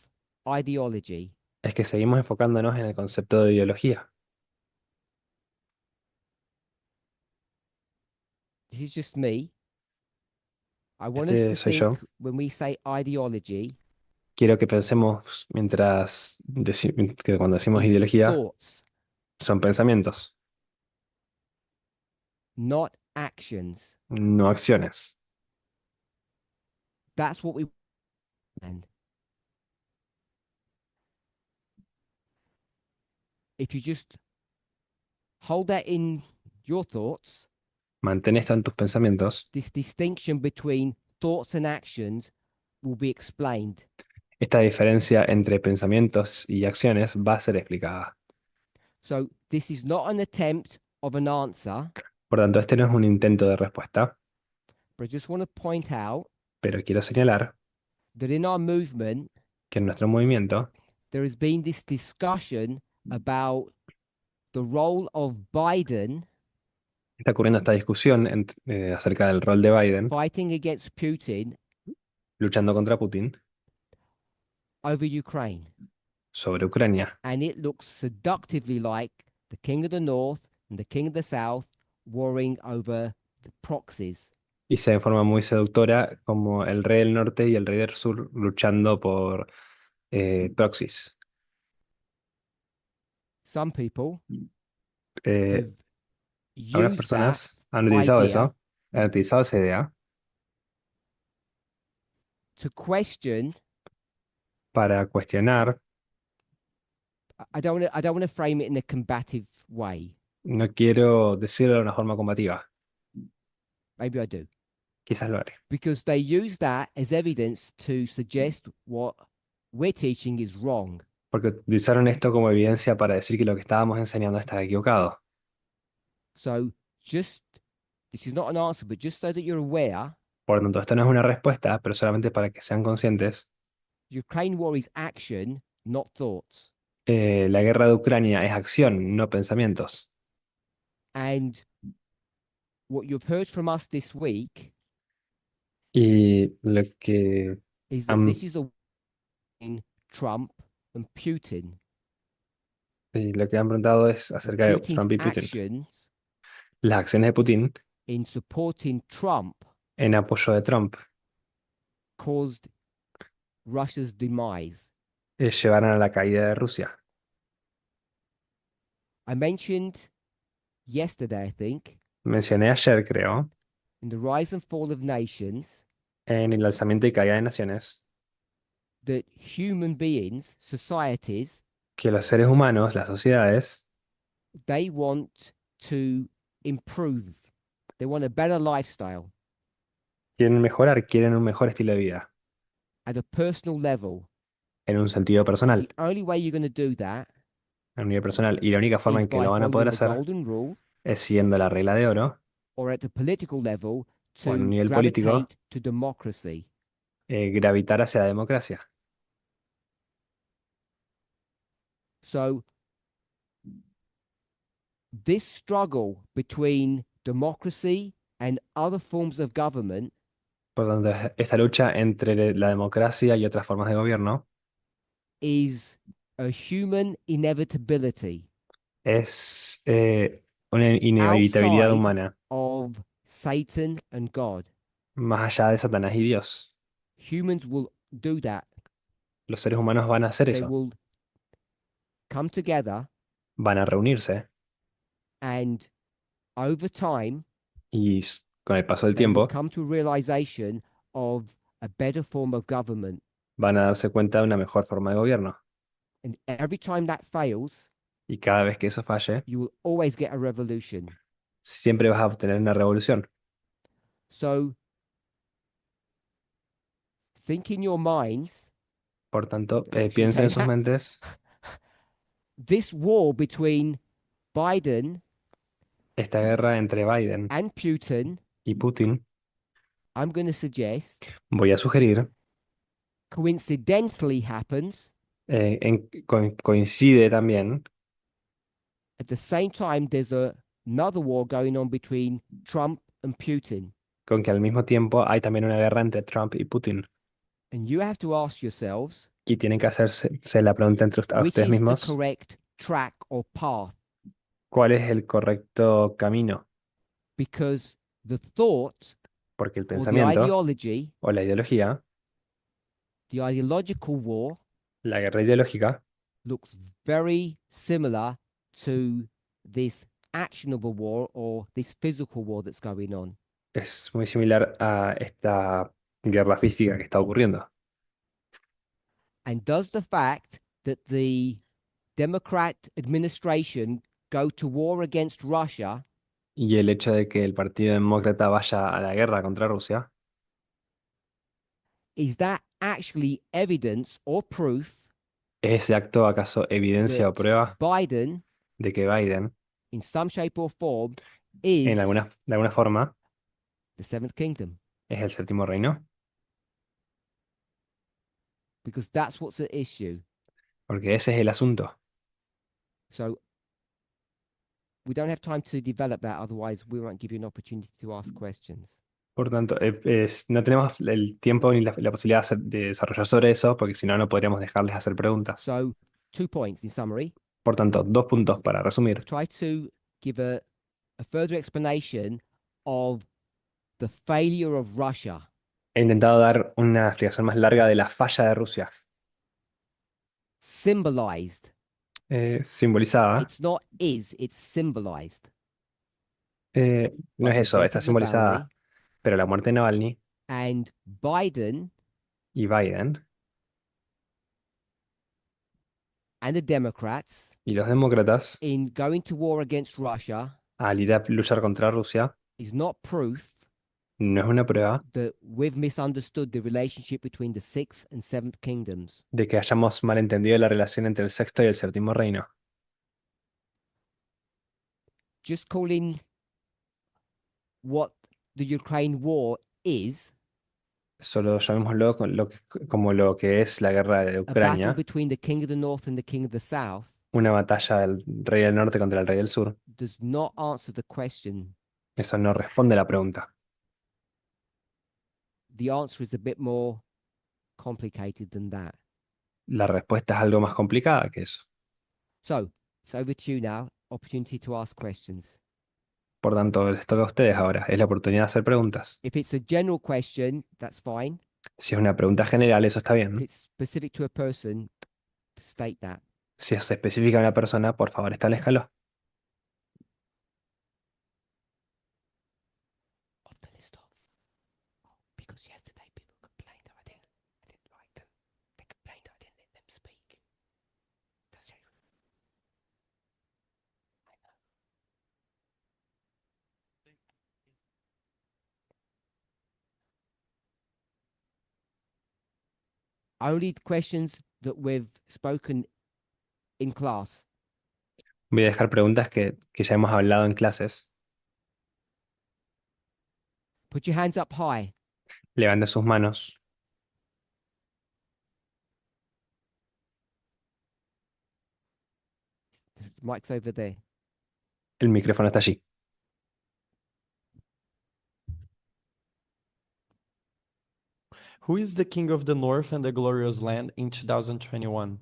ideology. es que seguimos enfocándonos en el concepto de ideología. This is just me. I want us Este to soy think yo. when we say ideology, Quiero que pensemos que cuando decimos is ideología, thoughts, son pensamientos, not actions. no acciones. That's what we and if you just hold that in your thoughts, Mantén esto en tus pensamientos. this distinction between thoughts and actions will be explained. Esta diferencia entre pensamientos y acciones va a ser explicada. So this is not an attempt of an answer, Por tanto, este no es un intento de respuesta, but I just want to point out pero quiero señalar that in our movement, que en nuestro movimiento there has been this discussion about the role of Biden está ocurriendo esta discusión acerca del rol de Biden fighting against Putin luchando contra Putin over Ukraine. sobre Ucrania. And it looks seductively like the king of the north and the king of the south warring over the proxies. Y se ve de forma muy seductora como el rey del norte y el rey del sur luchando por proxies. Some people Eh, have algunas used that personas han utilizado idea eso, han utilizado esa idea to question. para cuestionar. I don't want to frame it in a combative way. No quiero decirlo de una forma combativa, Maybe I do. quizás lo haré. Because they use that as evidence to suggest what we're teaching is wrong. Porque utilizaron esto como evidencia para decir que lo que estábamos enseñando estaba equivocado. So just, this is not an answer, but just so that you're aware, Por lo tanto, esto no es una respuesta, pero solamente para que sean conscientes. the Ukraine war is action, not thoughts. La guerra de Ucrania es acción, no pensamientos. And what you've heard from us this week Y lo que is that han, this is a in Trump and Putin. y lo que han preguntado es And acerca de Putin's Trump y Putin. actions Las acciones de Putin in supporting Trump en apoyo de Trump caused Russia's demise. llevaron a la caída de Rusia. I mentioned yesterday, I think, Mencioné ayer, creo, in the rise and fall of nations, en el alzamiento y caída de naciones, that human beings, societies, que los seres humanos, las sociedades, they want to improve. They want a better lifestyle quieren mejorar, quieren un mejor estilo de vida, at a personal level. en un sentido And personal, the only way you're going to do that en un nivel personal. Y la única forma is en que by lo van a poder following the hacer golden rule, es siguiendo la regla de oro, or at the political level o en un to nivel político, gravitate to democracy. gravitar hacia la democracia. So this struggle between democracy and other forms of government Por lo tanto, esta lucha entre la democracia y otras formas de gobierno is a human inevitability es una inevitabilidad outside humana, of Satan and God. más allá de Satanás y Dios. Humans will do that. Los seres humanos van a hacer They eso, will come together van a reunirse and over time y con el paso del they will tiempo come to a realization of a better form of government. van a darse cuenta de una mejor forma de gobierno. And every time that fails, Y cada vez que eso falle, you will always get a revolution. siempre vas a obtener una revolución. So think in your minds, Por tanto, should we piensa say en sus that? mentes This war between Biden esta guerra entre Biden and Putin, y Putin. I'm going to suggest, Voy a sugerir, coincidentally happens coincide también at the same time there's another war going on between Trump and Putin. con que al mismo tiempo hay también una guerra entre Trump y Putin. And you have to ask yourselves, Y tienen que hacerse la pregunta a which ustedes is the mismos, correct track or path? ¿cuál es el correcto camino? Because the thought Porque el or the pensamiento ideology, o la ideología, the ideological war, la guerra ideológica, looks very similar to this actionable war or this physical war that's going on. es muy similar a esta guerra física que está ocurriendo. And does the fact that the Democrat administration go to war against Russia Y el hecho de que el Partido Demócrata vaya a la guerra contra Rusia, is that actually evidence or proof ¿es ese acto acaso evidencia o that prueba Biden, de que Biden, in some shape or form, de is alguna forma, the seventh kingdom? es el séptimo reino? Because that's what's at issue. Porque ese es el asunto. So we don't have time to develop that, otherwise we won't give you an opportunity to ask questions. Por tanto, no tenemos el tiempo ni la posibilidad de desarrollar sobre eso, porque si no, no podríamos dejarles hacer preguntas. So, 2 points in summary. Por tanto, 2 puntos para resumir. I've tried to give a further explanation of the failure of Russia. He intentado dar una explicación más larga de la falla de Rusia, Symbolized. simbolizada. It's not is, it's symbolized No by es the eso, death está of Navalny simbolizada, pero la muerte de Navalny and Biden y Biden and the Democrats y los demócratas in going to war against Russia al ir a luchar contra Rusia is not proof no es una prueba that we've misunderstood the relationship between the sixth and seventh kingdoms. de que hayamos malentendido la relación entre el sexto y el séptimo reino. Just calling what the Ukraine war is Solo llamémoslo como lo que es la guerra de a battle Ucrania, between the king of the north and the king of the south una batalla del rey del norte contra el rey del sur. does not answer the question. Eso no responde a la pregunta. The answer is a bit more complicated than that. La respuesta es algo más complicada que eso. So it's over to you now. Opportunity to ask questions. Por tanto, les toca a ustedes ahora. Es la oportunidad de hacer preguntas. If it's a general question, that's fine. Si es una pregunta general, eso está If bien. it's specific to a person, state that. Si es específica a una persona, por favor, establezcalo. Off the list of. Because yesterday people complained that I didn't like them. They complained I didn't let them speak. That's it. I know. Only questions that we've spoken in class. Voy a dejar preguntas que ya hemos hablado en clases. Put your hands up high. Levanten sus manos. The mic's over there. El micrófono está allí. Who is the king of the north and the glorious land in 2021?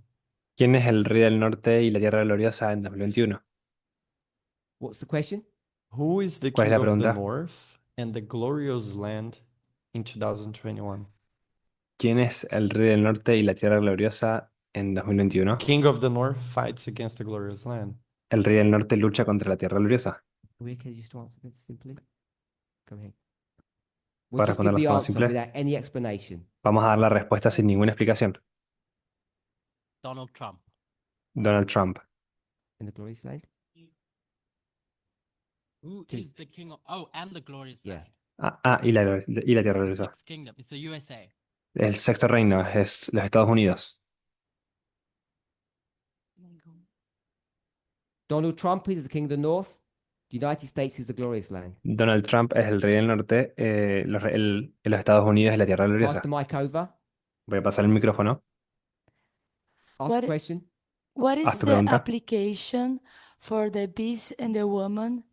¿Quién es el rey del norte y la tierra gloriosa en 2021? What's the question? Who is the ¿Cuál es king la of the pregunta? north and the glorious land in 2021? ¿Quién es el rey del norte y la tierra gloriosa en 2021? King of the north fights against the glorious land. El rey del norte lucha contra la tierra gloriosa. Are we okay just to answer this simply? Go ahead. We'll ¿Puedo just give responderlo de the forma answer simple? without any explanation. Vamos a dar la respuesta sin ninguna explicación. Donald Trump. Donald Trump. In the glorious land? Who King. is the king of? Oh, and the glorious Yeah. land. Y la tierra It's the gloriosa. sixth kingdom. It's the USA. El sexto reino es los Estados Unidos. Donald Trump is the king of the north. The United States is the glorious land. Donald Trump es el rey del norte. Los Estados Unidos es la tierra Pass gloriosa. the mic over. Voy a pasar el micrófono. Ask What the i- question. What Haz is tu the pregunta. application for the beast and the woman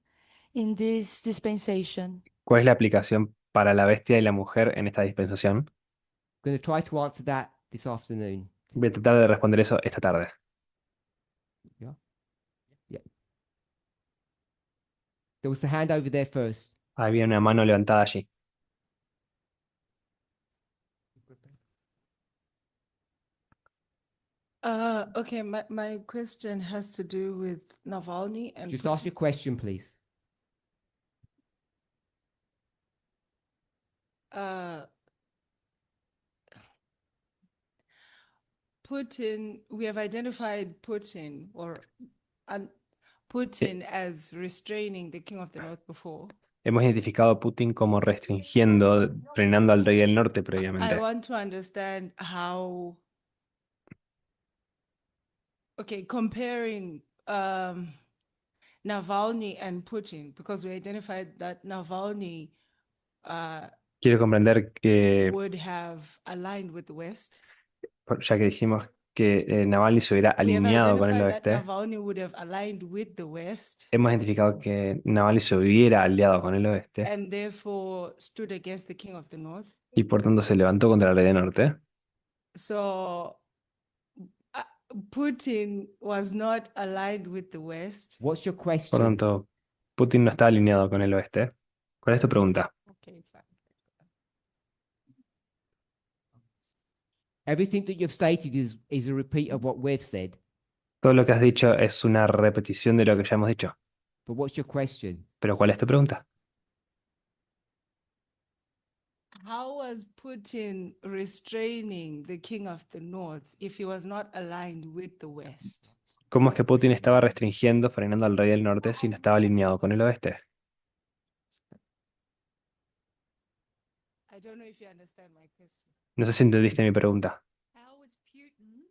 in this dispensation? ¿Cuál es la aplicación para la bestia y la mujer en esta dispensación? I'm going to try to answer that this afternoon. Voy a tratar de responder eso esta tarde. Yeah. Yeah. There was a hand over there first. Había una mano levantada allí. Okay, my question has to do with Navalny and Just ask your question, please. uh, Putin. We have identified Putin Putin as restraining the king of the north before. Hemos identificado a Putin como restringiendo, frenando al rey del norte I previamente. want to understand how. Okay, comparing Navalny and Putin, because we identified that Navalny Quiero comprender que, would have aligned with the West. ya que dijimos que Navalny se hubiera We have alineado con el identified that oeste. Navalny would have aligned with the West Hemos identificado que Navalny se hubiera aliado con el oeste and therefore stood against the king of the North. y por tanto se levantó contra el rey del norte. So uh, Putin was not aligned with the West. What's your Por question? tanto, Putin no está alineado con el oeste. ¿Cuál es tu pregunta? Okay, fine. Everything that you've stated is a repeat of what we've said. Todo lo que has dicho es una repetición de lo que ya hemos dicho. But what's your question? Pero ¿cuál es tu pregunta? How was Putin restraining the king of the North if he was not aligned with the West? ¿Cómo es que Putin estaba restringiendo, frenando al rey del norte si no estaba alineado con el oeste? I don't know if you understand my question. No sé si entendiste mi pregunta. How was Putin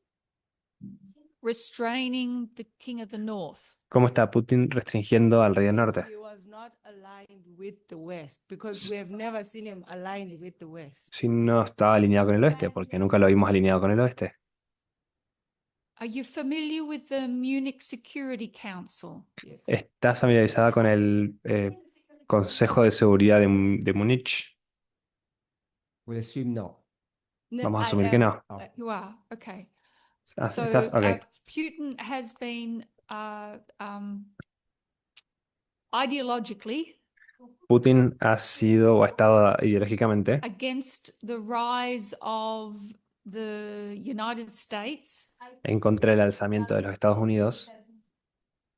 restraining the king of the north? ¿Cómo está Putin restringiendo al rey del norte? He was not aligned with the West because we have never seen him aligned with the West. Si no estaba alineado con el oeste, porque nunca lo vimos alineado con el oeste. Are you familiar with the Munich Security Council? Yes. ¿Estás familiarizada con el Consejo de Seguridad de Múnich? We'll assume not. No, Vamos a I asumir que am- no. You are, okay. ¿Estás? Ok. Putin has been ideologically Putin ha sido o ha estado ideológicamente against the rise of the United States, en contra del alzamiento de los Estados Unidos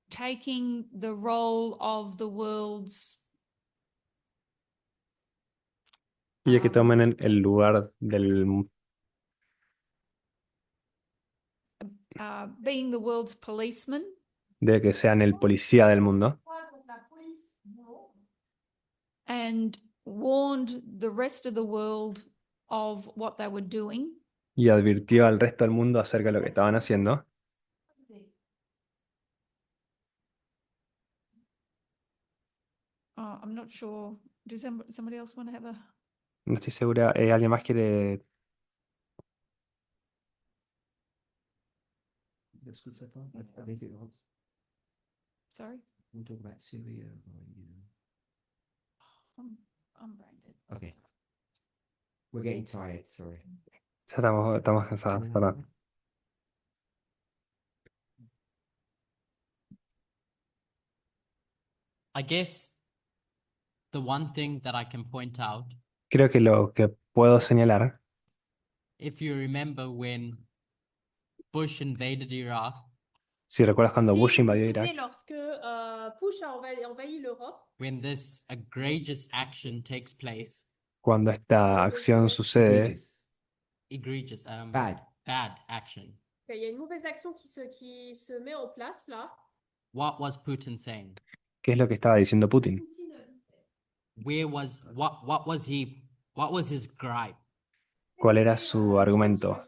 taking the role of the world's y de que tomen el lugar del being the world's policeman de que sean el policía del mundo and warned the rest of the world of what they were doing. y advirtió al resto del mundo acerca de lo que estaban haciendo. I'm not sure. Does somebody else want to have a? No estoy segura. ¿Alguien más quiere? Sorry, We'll talk about Syria or, I'm brain dead. Okay. We're getting tired, sorry. Ya estamos cansados, perdón. I guess the one thing that I can point out, Creo que lo que puedo señalar, if you remember when Bush invaded Iraq, si recuerdas cuando Si Bush vous vous invadió souvenez, Irak, lorsque Bush a envahi l'Europe, when this egregious action takes place, cuando esta acción sucede, Egregious. egregious, Bad. bad action, il y a une mauvaise action qui se met en place là. what was Putin saying? ¿qué es lo que estaba diciendo Putin? What was his gripe? ¿Cuál era su argumento?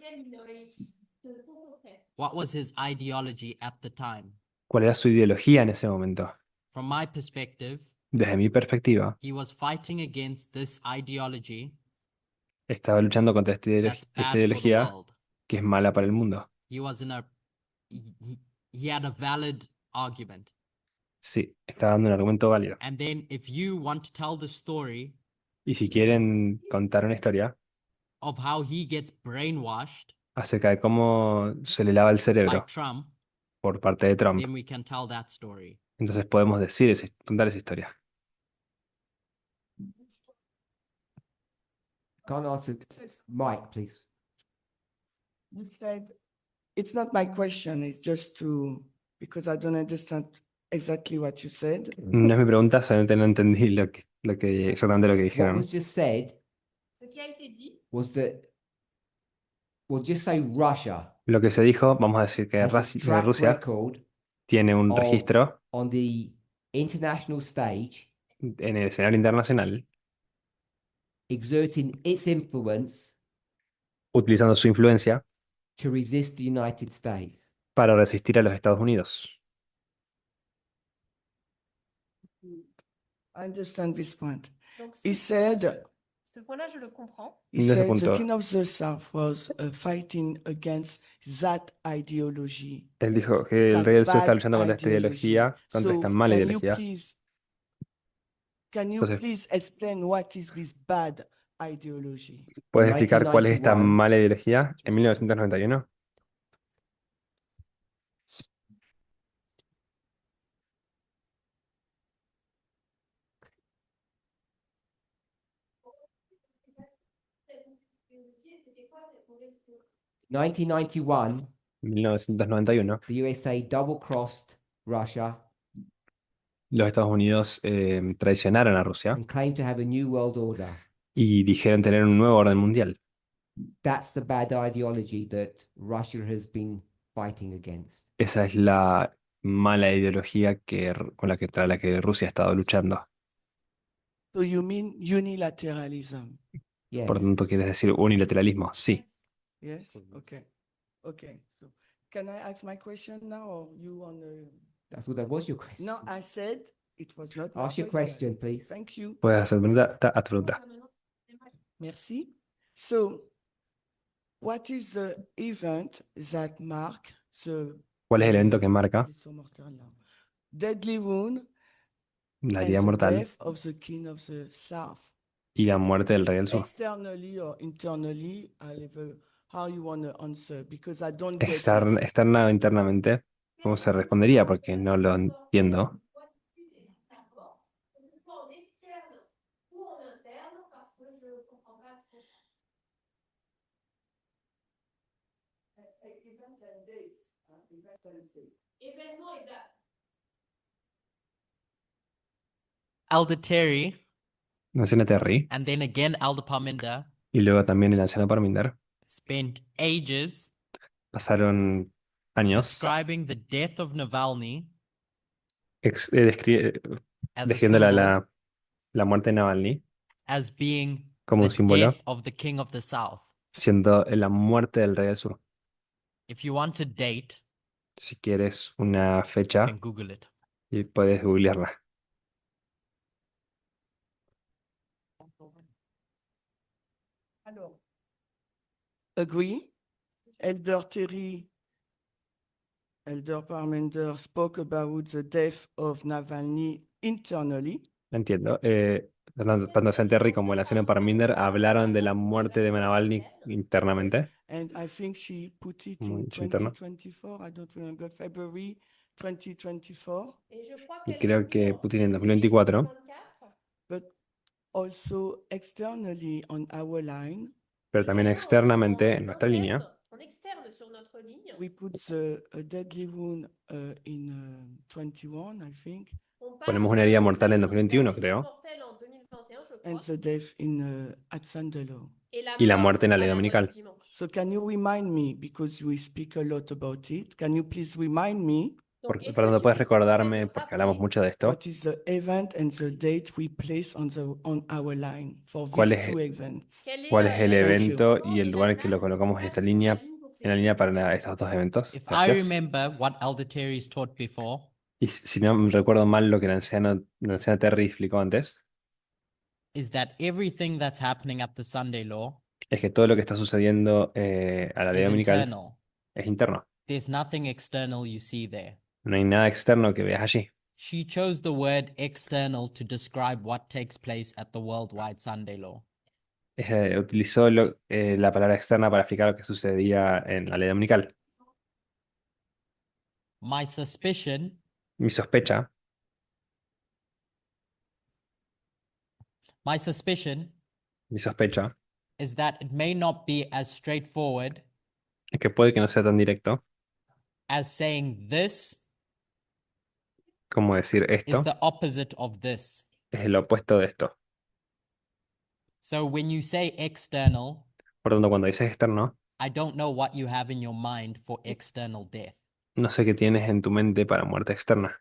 What was his ideology at the time? ¿Cuál era su ideología en ese momento? From my perspective, Desde mi perspectiva, he was fighting against this ideology estaba luchando contra that's esta bad for the ideología world. que es mala para el mundo. He was in he had a valid argument. Sí, está dando un argumento válido. And then if you want to tell the story Y si quieren contar una historia of how he gets brainwashed acerca de cómo se le lava el by cerebro Trump, por parte de Trump, then we can tell that story. entonces podemos decir contar esa historia. Can't answer. Mike, please. You said, it's not my question, it's just to, because I don't understand exactly what you said. No es mi pregunta, solamente no entendí exactamente lo que What dijeron. was just said Ce qui a été dit, was that, well, just say Russia Lo que se dijo, vamos a decir que has a track Rusia record tiene un of- registro on the international stage en el escenario internacional exerting its influence utilizando su influencia to resist the United States. para resistir a los Estados Unidos. I understand this point. donc He si said, Ce point-là, je le comprends. He Ese said the punto. king of the south was fighting against that ideology, Él dijo que el that rey del sur está bad luchando contra esta ideology. ideología, contra esta mala ideología. Can you Entonces, please explain what is this bad ideology? ¿puedes explicar cuál es esta 1991. mala ideología? En 1991. 1991, 1991, the USA double-crossed Russia los Estados Unidos traicionaron a Rusia and claimed to have a new world order. y dijeron tener un nuevo orden mundial. That's the bad ideology that Russia has been fighting against. Esa es la mala ideología con contra la que Rusia ha estado luchando. So you mean unilateralism? Yes. Por tanto, ¿quieres decir unilateralismo? Sí. Yes? Okay. Okay. So can I ask my question now or you want to? That was your question. No, I said it was not. my Ask your question, please. Thank you. Puedes hacer a tu pregunta. Merci. So what is the event that mark the ¿Cuál es el evento que marca deadly wound la and herida the mortal death of the king of the south? y la muerte del rey del sur? Externally or internally, how you want to answer because I don't get it. Externa o internamente, ¿cómo se respondería? Porque no lo entiendo. Elder Terry, La anciana Terry and then again Elder Parminder y luego también el anciano Parminder spent ages pasaron años describing the death of Navalny as a describiendo symbol, la muerte de Navalny as being como un the símbolo, death of the king of the south. siendo la muerte del rey del sur. If you want a date, Si quieres una you fecha, can Google it. y puedes googlearla. Alors, agree. Elder Terry, Elder Parmenter spoke about the death of Navalny internally. Entiendo. Tanto anciano Terry como el anciano Parminder hablaron de la muerte de Navalny internamente, And I think she put it como in en su interno. 2024. I don't remember, February 2024. Et je crois Y qu'elle creo est que en Putin en 2024, 2024. But also externally on our line, pero también Également, externamente en nuestra línea, en externe sur notre ligne, we put the deadly wound in 21, I think, on passe ponemos una herida mortal en la 2021, blessure creo, mortelle en 2021, je and crois, the death in at Sandalo. y la mort muerte en la à ley la dominical. mort du dimanche. So can you remind me, because we speak a lot about it, can you please remind me Donc, est-ce Por que tanto, tu puedes peux, s'il te plaît, recordarme, me porque hablamos rappeler mucho de esto, what is the event and the date we place on our line for ¿Cuál these es- two events? cuál es el la date evento du y el et la lugar en que lo date colocamos en place esta sur línea, pour ces en la línea événements? para estos dos eventos? If I Gracias. remember what Elder Terry's taught before, Y si no me recuerdo mal lo que la anciana Terry explicó antes, is that everything that's happening at the Sunday law es que todo lo que está sucediendo a la ley is dominical internal. es interno. There's nothing external you see there. No hay nada externo que veas allí. She chose the word external to describe what takes place at the worldwide Sunday law. Utilizó la palabra externa para explicar lo que sucedía en la ley dominical. My suspicion Mi sospecha My suspicion mi sospecha is that it may not be as straightforward es que puede que no sea tan directo as saying this como decir is esto the opposite of this. es el opuesto de esto. So when you say external, Por tanto, cuando dices externo, I don't know what you have in your mind for external death. no sé qué tienes en tu mente para muerte externa.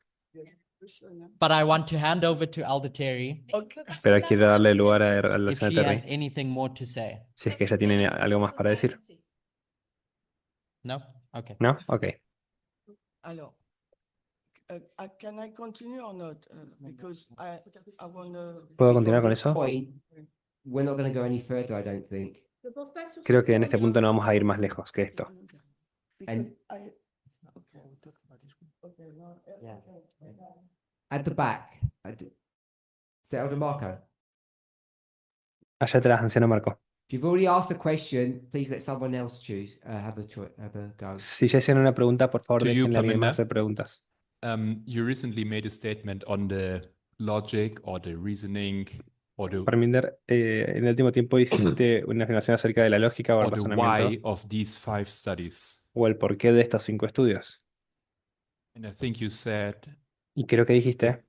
But I want to hand over to Elder Terry Okay. Pero quiero darle lugar a la if señora she has Terry, anything more to say. si es que ella tiene algo más para decir. No? Okay. ¿No? Ok. Alors, can I continue or not? Because I want to. ¿Puedo From continuar con this eso? point, we're not going to go any further, I don't think. Je pense pas que sur ce Creo que en point, este on punto no ira vamos a ir más lejos que esto. And Okay, no, Yeah. okay. at the back, is that Elder Marco? Allá atrás, anciano Marco. If you've already asked a question, please let someone else choose. Have a go. Si ya hicieron una pregunta, por favor, To you, déjenle a alguien más Parminder. hacer preguntas. You recently made a statement on the logic or the reasoning or the Parminder, en el último tiempo hiciste una afirmación acerca de la lógica o el or the razonamiento why of these 5 studies. o el porqué de estos 5 estudios. And I think you said Y creo que dijiste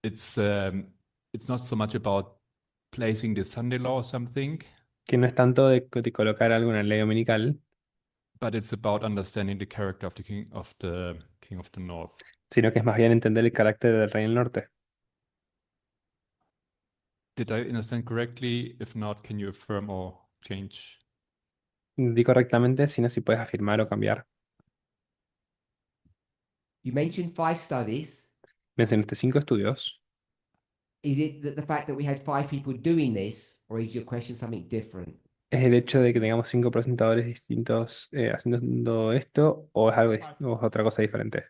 it's not so much about placing the Sunday law or something, que no es tanto de colocar algo en la ley dominical, but it's about understanding the character of the King of the North. sino que es más bien entender el carácter del rey del norte. Did I understand correctly? If not, can you affirm or change? Di correctamente, sino si puedes afirmar o cambiar. You mentioned 5 studies. Mencionaste 5 estudios. Is it that the fact that we had 5 people doing this, or is your question something different? ¿Es el hecho de que tengamos 5 presentadores distintos haciendo esto o es algo o es otra cosa diferente?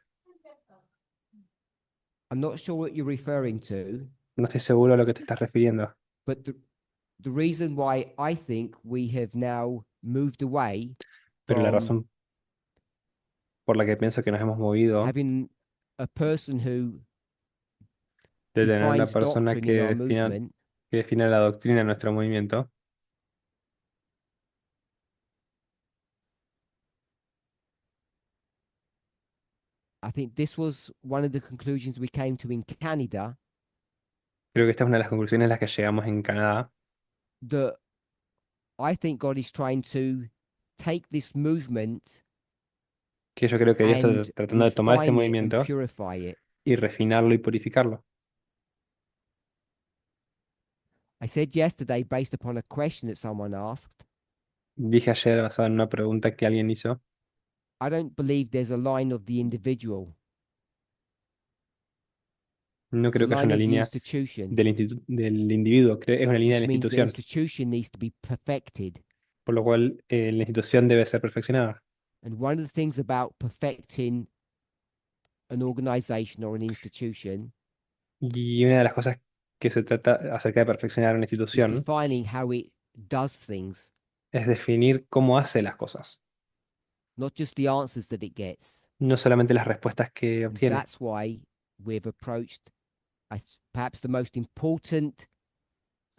I'm not sure what you're referring to, No estoy seguro a lo que te estás refiriendo, but the reason why I think we have now moved away pero la from razón por la que pienso que nos hemos movido having a person who de tener una defines persona doctrine in our movement que defina la doctrina de nuestro movimiento, I think this was one of the conclusions we came to in Canada, creo que esta es una de las conclusiones a las que llegamos en Canadá, that I think God is trying to take this movement que yo creo que Dios and está tratando de tomar este refine it and movimiento purify it. y refinarlo y purificarlo. I said yesterday, based upon a question that someone asked, Dije ayer, basado en una pregunta que alguien hizo, I don't believe there's a line of the individual. no It's a creo que haya line una of the línea institution, del individuo, es una línea de which la means the institución, institution needs to be perfected. por lo cual la institución debe ser perfeccionada. And one of the things about perfecting an organization or an institution Y una de las cosas que se trata acerca de perfeccionar una is institución defining how it does things, es definir cómo hace las cosas, not just the answers that it gets. no solamente las respuestas que And obtiene. that's why we've approached perhaps the most important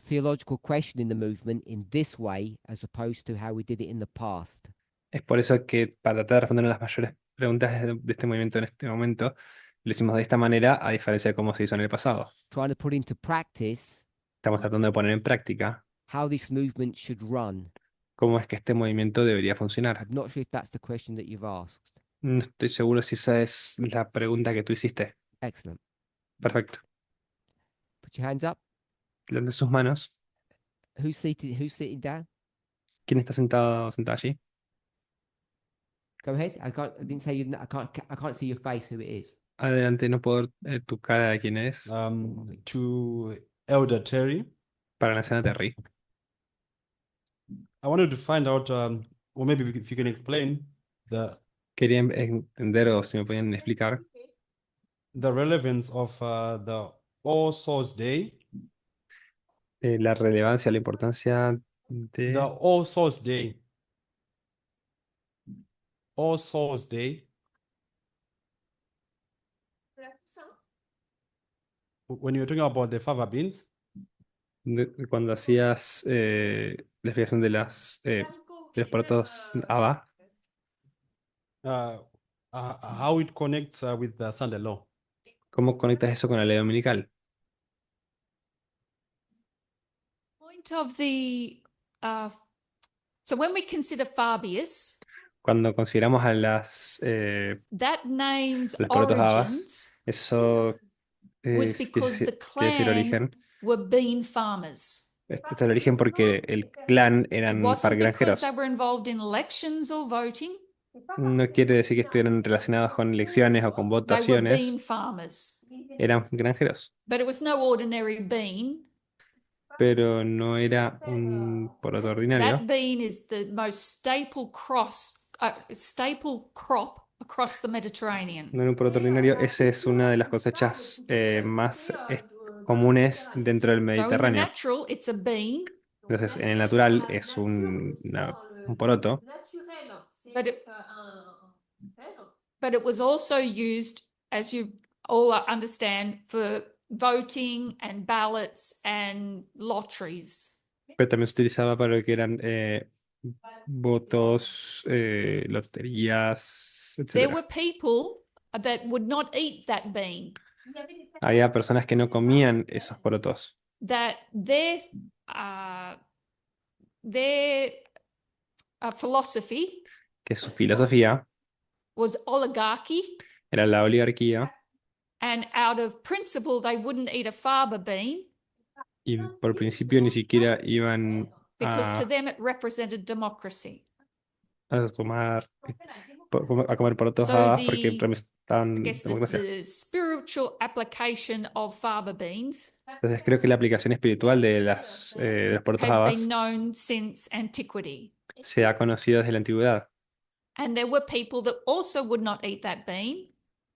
theological question in the movement in this way, as opposed to how we did it in the past. Es por eso que para tratar de responder a las mayores preguntas de este movimiento en este momento, lo hicimos de esta manera, a diferencia de cómo se hizo en el pasado. Trying to put into practice Estamos tratando de poner en práctica how this movement should run. cómo es que este movimiento debería funcionar. I'm not sure if that's the question that you've asked. No estoy seguro si esa es la pregunta que tú hiciste. Excellent. Perfecto. Put your hands up. Levanten sus manos. Who's seated? Who's sitting down? ¿Quién está sentado allí? Go ahead. I didn't say you. I can't see your face. Who it is? Adelante, no puedo ver tu cara de quién es. To Elder Terry, Para la anciana Terry. I wanted to find out, or maybe if you can explain Quería entender o si me podían explicar the relevance of the All Souls Day, la relevancia, la importancia the de All Souls Day, All Souls Day. When you're talking about the fava beans, cuando hacías la explicación de los porotos ABA, how it connects with the Sunday law. ¿cómo conectas eso con la ley dominical? Point of the so when we consider Fabius, Cuando consideramos a that name's los porotos ABAs, origins eso was quiere because the quiere decir origen. clan were bean farmers. Este es el origen porque el clan It eran wasn't because granjeros. they were involved in elections or voting. No quiere decir que estuvieran relacionados con elecciones o con They were bean votaciones. farmers. Eran granjeros. But it was no ordinary bean. pero no era un poroto ordinario. That bean is the most staple crop across the Mediterranean. No era un poroto ordinario, esa es una de las cosechas más comunes dentro del So in the Mediterráneo. natural, it's a bean, Entonces, en el natural es un poroto, but it was also used, as you all understand, for voting and ballots and lotteries. pero también se utilizaba para lo que eran votos, loterías, There etc. were people that would not eat that bean, Había personas que no comían esos porotos, that their philosophy que su filosofía was oligarchy, era la oligarquía and out of principle, they wouldn't eat a faba bean y por principio ni siquiera iban because to a, them it represented democracy. a comer porotos So babas porque I representaban guess democracia. the spiritual application of faba beans Entonces creo que la aplicación espiritual de de los porotos has babas been known since antiquity. se ha conocido desde la antigüedad. And there were people that also would not eat that bean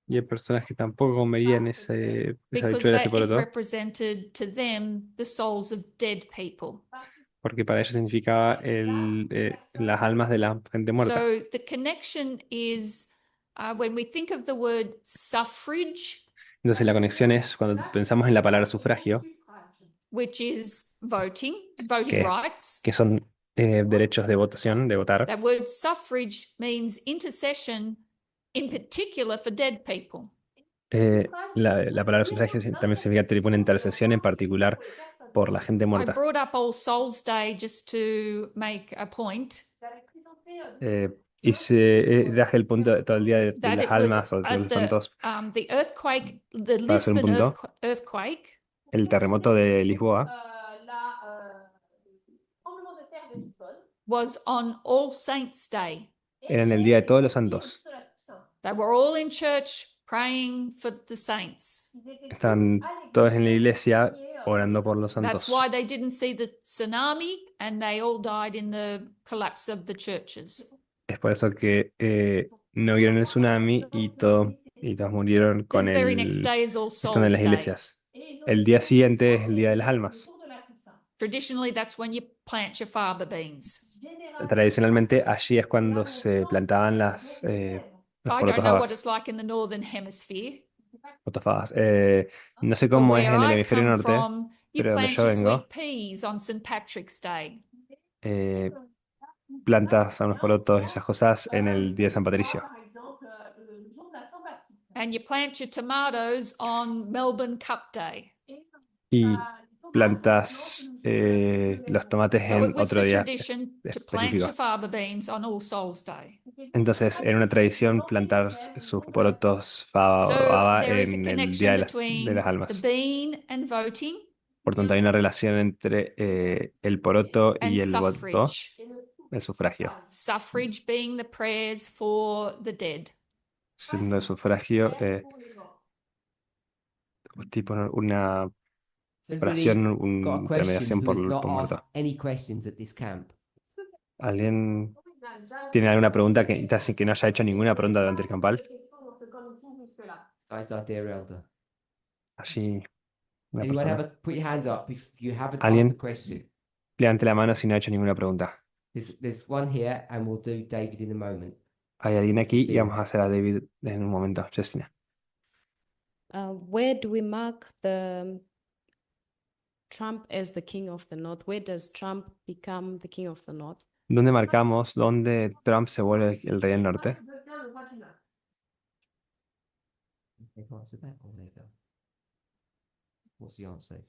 Y hay personas que tampoco comerían esa because habichuela, ese it poroto, represented to them the souls of dead people. porque para ellos significaba las almas de la gente muerta. So the connection is when we think of the word suffrage, Entonces la conexión es cuando pensamos en la palabra sufragio, which is voting que, rights. que son derechos de votación, de votar. That word suffrage means intercession, in particular for dead people. La palabra sufragio también significa tipo una intercesión en particular por la gente I muerta. brought up All Souls Day just to make a point Y se traje el punto de todo el día de that las it was almas o de at los santos the earthquake, the para hacer un Lisbon punto. earthquake El terremoto de Lisboa was on All Saints Day. era en el día de todos los santos. They were all in church praying for the saints. Están todos en la iglesia orando por los That's santos. why they didn't see the tsunami and they all died in the collapse of the churches. Es por eso que no vieron el tsunami y todos murieron The con very next day is All estando en Souls las Day. iglesias. El día siguiente es el día de las almas. Traditionally, that's when you plant your faba beans. Tradicionalmente allí es cuando se plantaban los I porotos don't know what habas. it's like in the northern hemisphere, Porotos habas. No sé but cómo es where en el I hemisferio come norte, from, you pero donde plant yo your vengo, sweet peas on St. Patrick's Day. plantas a unos porotos y esas cosas en el día de San Patricio. And you plant your tomatoes on Melbourne Cup Day. Y plantas los tomates So it en was otro the día tradition to plant específico. your faba beans on All Souls Day. Entonces, era una tradición plantar sus porotos fava So o haba there is a en el connection día de between las the almas. bean and voting Por tanto, hay una relación entre el poroto and y el voto, suffrage. el sufragio. Suffrage being the prayers for the dead. Siendo el sufragio tipo una oración, una intermediación por muerto. Any questions at this camp? ¿Alguien tiene alguna pregunta que no haya hecho ninguna pregunta durante el campal? Nice idea, Elder. Allí, una Anyone persona. put your hands up if you haven't asked ¿Alguien? a question? Levante la mano si no ha hecho ninguna pregunta. There's one here, and we'll do David in a moment. Hay alguien aquí y Justina. vamos a hacer a David en un momento. Justina. Where do we mark the Trump as the king of the North? Where does Trump become the king of the North? ¿Dónde marcamos dónde Trump se vuelve el rey del norte? They've answered that, or they go? What's the answer?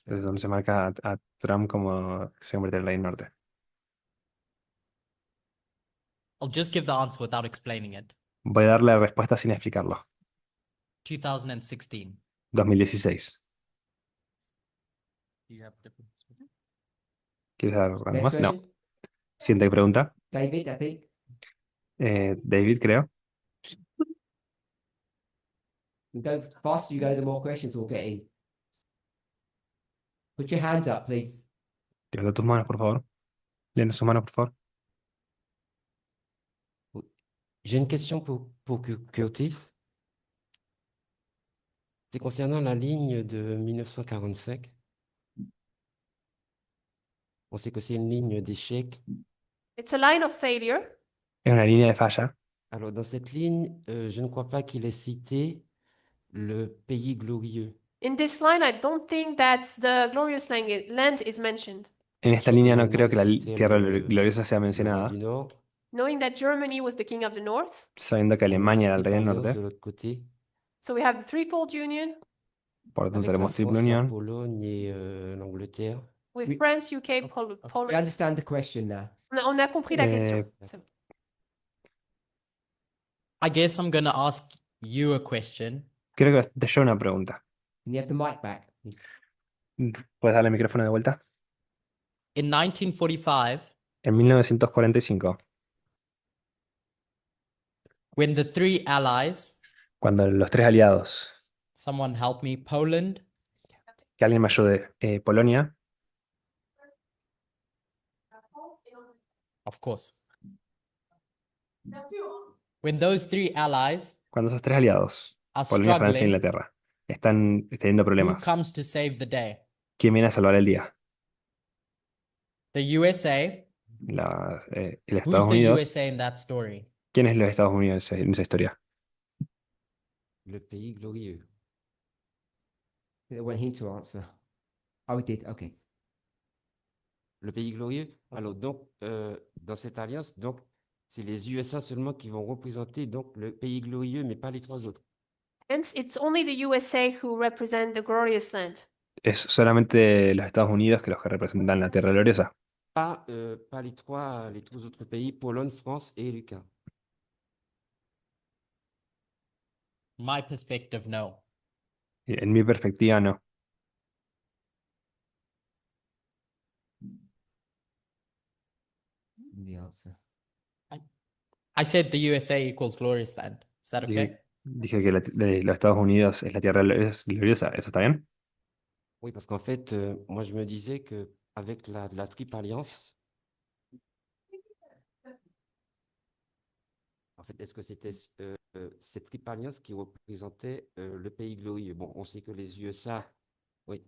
Es donde se marca a Trump como se convierte en el rey del norte. I'll just give the answer without explaining it. Voy a darle la respuesta sin explicarlo. 2016. 2016. Do you have different? ¿Quieres dar algo Next más? No. question. Siguiente pregunta. David, I think. David, creo. The faster you go, the more questions we'll get in. Put your hands up, please. Levanta tus manos, por favor. Levanta sus manos, por favor. J'ai une question pour Curtis. C'est concernant la ligne de 1945. On sait que c'est une ligne d'échec. It's a line of failure. Es una línea de falla. Alors, dans cette ligne, je ne crois pas qu'il ait cité le pays glorieux. In this line, I don't think that the glorious land is mentioned. En esta línea no creo que la C'était tierra le gloriosa sea roi mencionada, du Nord. Knowing that Germany was the king of the north. sabiendo que On a Alemania la era el rey del Triple Alliance norte. de l'autre côté, So we have the threefold union Por lo tanto, avec la tenemos triple France, la unión. Pologne et l'Angleterre. with Oui. France, UK, I Poland. understand the question now. On a compris la question. So- I guess I'm gonna ask you a question. Creo que te yo una pregunta. Can you have the mic back, please? ¿Puedes darle el micrófono de vuelta? In 1945, En 1945, when the three allies, cuando los tres aliados, someone help me, Poland, que alguien me ayude, Polonia, of course. When those three allies cuando esos tres aliados, are Polonia, Francia e struggling, Inglaterra, están teniendo who problemas, comes to save the day? ¿quién viene a salvar el día? The USA. El Who's Estados the Unidos. USA in that story? ¿Quién es los Estados Unidos en esa historia? Le pays glorieux. I want him to answer. Oh, he did, okay. Le pays glorieux. Alors, donc, dans cette alliance, donc, c'est les USA seulement qui vont représenter donc, le pays glorieux, mais pas les trois autres. Hence, it's only the USA who represent the glorious land. Es solamente los Estados Unidos que los que representan la tierra gloriosa. Pas les trois autres pays, Pologne, France et l'UK. My perspective, no. En mi perspectiva, no. The answer. I said the USA equals glorious land. Is that okay? Dije que los Estados Unidos es la tierra gloriosa. ¿Eso está bien? Oui, parce qu'en fait, moi, je me disais que avec la Triple Alliance, en fait, est-ce que c'était cette Triple Alliance qui représentait le pays glorieux? Bon, on sait que les USA, oui.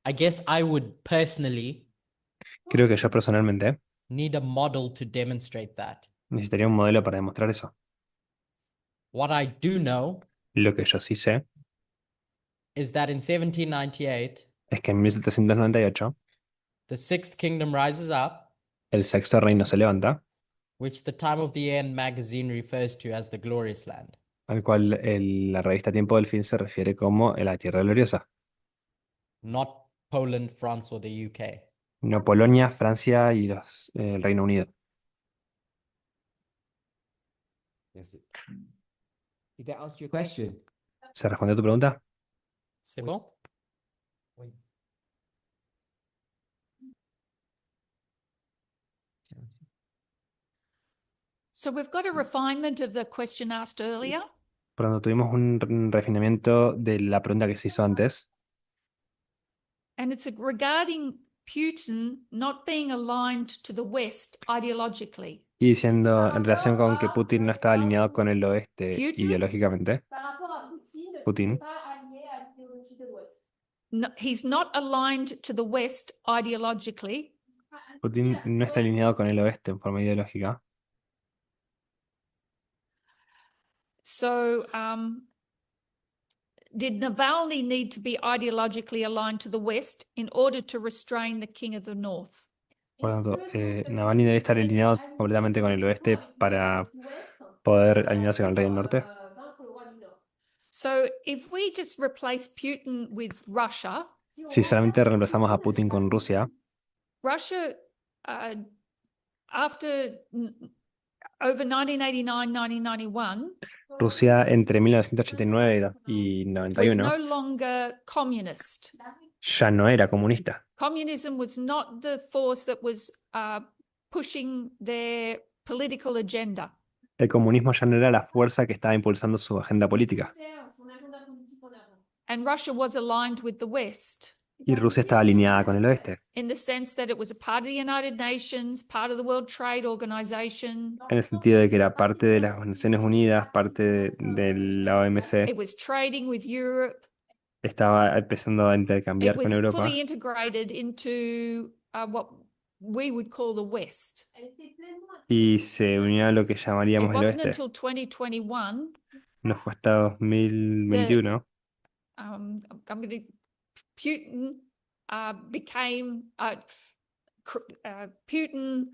I guess I would personally Creo que yo personalmente need a model to demonstrate that. necesitaría un modelo para demostrar eso. What I do know Lo que yo sí sé is that in 1798, es que en 1798 the Sixth Kingdom rises up, el sexto reino se levanta, which the Time of the End magazine refers to as the glorious land. al cual la revista Tiempo del Fin se refiere como la tierra gloriosa. Not Poland, France, or the UK. No Polonia, Francia y el Reino Unido. Merci. Did that answer your question? ¿Se respondió tu pregunta? C'est bon? Oui. So we've got a refinement of the question asked earlier. Por lo tanto, tuvimos un refinamiento de la pregunta que se hizo antes. And it's regarding Putin not being aligned to the West ideologically. Y diciendo en relación con que Putin no está alineado con el oeste Putin? ideológicamente. Par rapport à Poutine, Putin. pas allié à l'idéologie de l'Ouest. No, he's not aligned to the West ideologically. Putin no está alineado con el oeste en forma ideológica. So did Navalny need to be ideologically aligned to the West in order to restrain the King of the North? Por lo tanto, Navalny debe estar alineado completamente con el oeste para poder alinearse con el rey del norte. So if we just replace Putin with Russia, Si solamente reemplazamos a Putin con Rusia, Russia, after over 1989, 1991, Rusia entre 1989 y was 91 no longer communist. ya no era comunista. Communism was not the force that was pushing their political agenda. El comunismo ya no era la fuerza que estaba impulsando su agenda política. And Russia was aligned with the West Y Rusia estaba alineada con el oeste, in the sense that it was a part of the United Nations, part of the World Trade Organization. en el sentido de que era parte de las Naciones Unidas, parte de la OMC, It was trading with Europe. estaba empezando a It intercambiar con was Europa fully integrated into what we would call the West. y se unió a lo que It llamaríamos el wasn't oeste. until 2021 No fue hasta 2021 I'm going to, Putin became Putin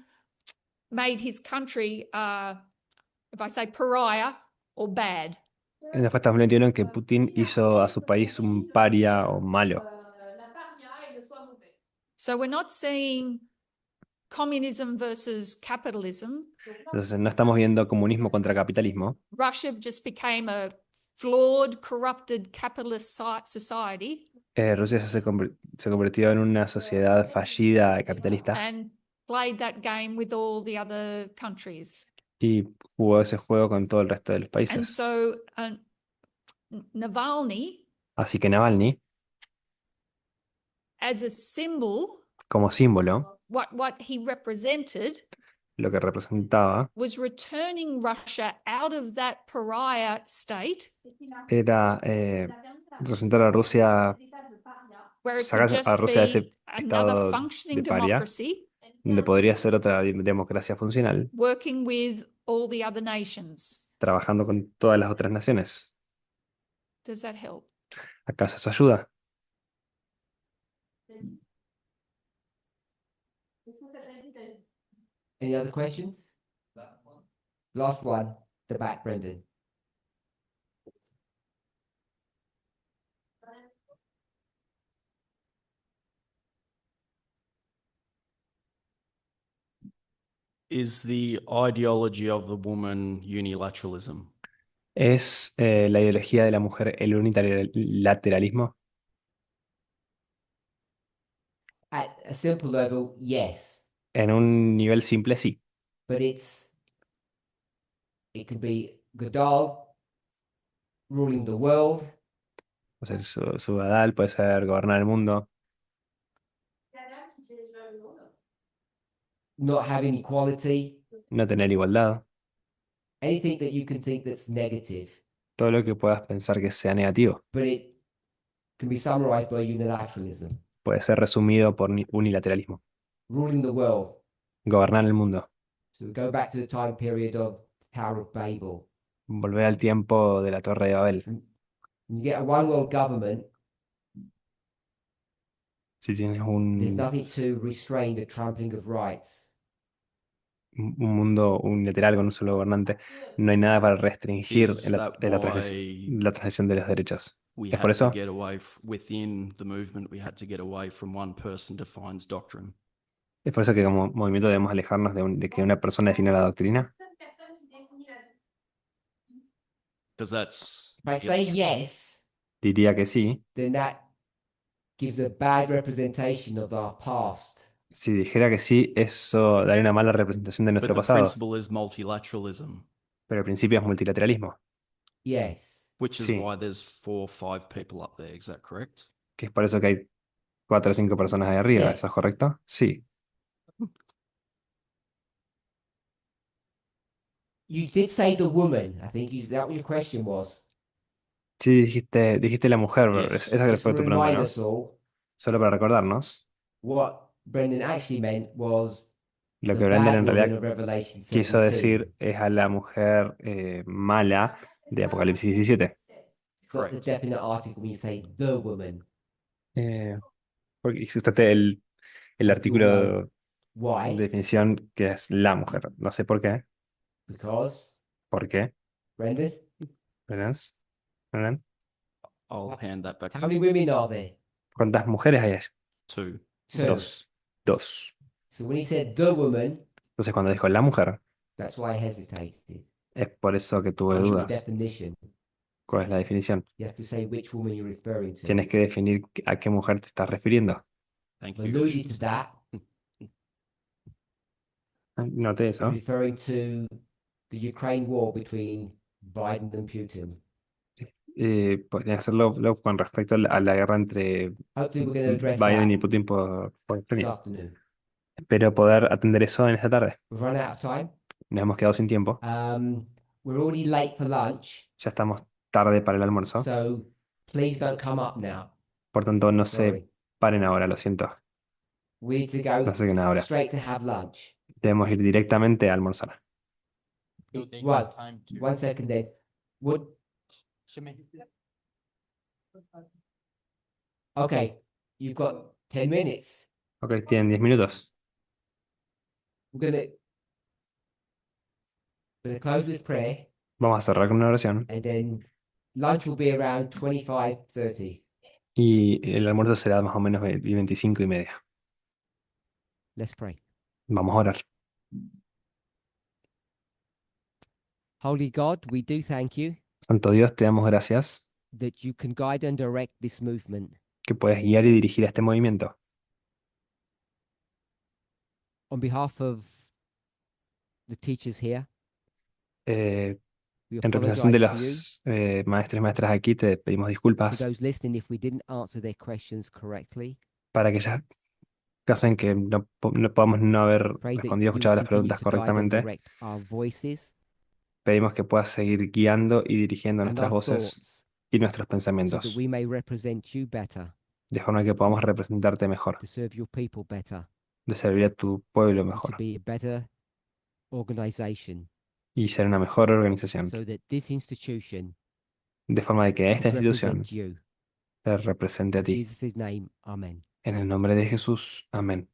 made his country, if I say pariah or bad. no fue hasta 2021 en que Putin hizo a su país un paria o malo. So we're not seeing communism versus capitalism. Entonces no estamos viendo comunismo contra capitalismo. Russia just became a flawed, corrupted capitalist society Rusia se convirtió en una sociedad fallida capitalista and played that game with all the other countries. y jugó ese juego con todo el resto de los And países. so Navalny, Así que Navalny, as a symbol, como símbolo, what he represented lo que representaba was returning Russia out of that pariah state era representar a Rusia, where it sacar could a just Rusia de ese be another estado functioning de paria, democracy donde podría ser otra democracia funcional, working with all the other nations. trabajando con todas las otras naciones. Does that help? ¿Acaso eso ayuda? Any other questions? Last one, the back, Brendan. Is the ideology of the woman unilateralism? ¿Es la ideología de la mujer el unilateralismo? At a simple level, yes, En un nivel simple, sí. but it could be Godal ruling the world, Puede ser su Adal, puede ser gobernar el mundo, not having equality, no tener igualdad, anything that you can think that's negative, todo lo que puedas pensar que sea negativo. but it can be summarized by unilateralism, Puede ser resumido por unilateralismo. ruling the world. Gobernar el mundo. So we go back to the time period of Tower of Babel. Volver al tiempo de la Torre de Babel. When you get a one world government, Si tienes there's un nothing to restrain the trampling of rights. mundo unilateral con un solo gobernante, no hay nada para restringir Is la that why la transición de los derechos. we ¿Es por had to eso? get away within the movement, we had to get away from one person defines doctrine? ¿Es por eso que como movimiento debemos alejarnos de que una persona defina la doctrina? Because that's If I say yes, Diría que sí. then that gives a bad representation of our past. Si dijera que sí, eso daría una mala representación de but nuestro the pasado. principle is multilateralism, Pero el principio es multilateralismo, Yes. which is Sí. why there's 4 or 5 people up there. Is that correct? que es por eso que hay 4 o 5 personas ahí arriba. ¿Eso es Yes. correcto? Sí. You did say the woman. I think is that what your question was? Sí, dijiste la mujer, Yes. esa que Just fue to tu pregunta, remind ¿no? us all, Solo para recordarnos, what Brendan actually meant was lo the que Brendan bad en woman realidad of Revelation quiso 17. decir es a la mujer mala de Apocalipsis 17. It's got the Correct. definite article when you say the woman. Porque usaste el Like artículo you'll know de why? definición que es la mujer. No sé por qué. Because ¿Por qué? Brendan, ¿Verdad? ¿Verdad? I'll hand that back how to many women are there? ¿Cuántas mujeres hay ahí? 2. Two. Dos. Dos. So when he said the woman, Entonces cuando dijo la mujer, that's why I hesitated. es por eso que tuve Because the dudas. definition, ¿Cuál es la definición? you have to say which woman you're referring to. Tienes que definir a qué mujer te estás refiriendo. Thank you. Alluded to that. Noté eso. referring to the Ukraine war between Biden and Putin. Podría hacerlo con respecto a la guerra entre Hopefully, we're going to address Biden y that Putin por this Ucrania. afternoon. Espero poder atender eso en esta tarde. We've run out of time. Nos hemos quedado sin tiempo. We're already late for lunch, Ya estamos tarde para el almuerzo. so please don't come up now. Por tanto, no se Sorry. paren ahora, lo siento. We need to go No sé qué ahora. straight to have lunch. Debemos ir directamente a almorzar. One second then. Would Okay, you've got 10 minutes. Ok, tienen 10 minutos. We're gonna close with prayer, Vamos a cerrar con una oración. and then lunch will be around 25:30. Y el almuerzo será más o menos 25:30. Let's pray. Vamos a orar. Holy God, we do thank you Santo Dios, te damos gracias that you can guide and direct this movement. que puedes guiar y dirigir a este movimiento. On behalf of the teachers here, Eh, we en representación de apologize to you. los maestros y maestras aquí, te pedimos To disculpas those listening, if we didn't answer their questions correctly, para aquellos casos en que no podamos no haber pray that respondido o you escuchado will las continue preguntas to guide and correctamente. direct our voices Pedimos que puedas seguir guiando y dirigiendo and nuestras our voces thoughts y nuestros so that pensamientos, we may represent you better, de forma que podamos representarte mejor, to serve your people better, de servir a tu pueblo and to mejor be a better organization, y ser una mejor organización, so that this institution de forma de que esta could institución represent you. te represente a In ti. Jesus' name, amen. En el nombre de Jesús, amén.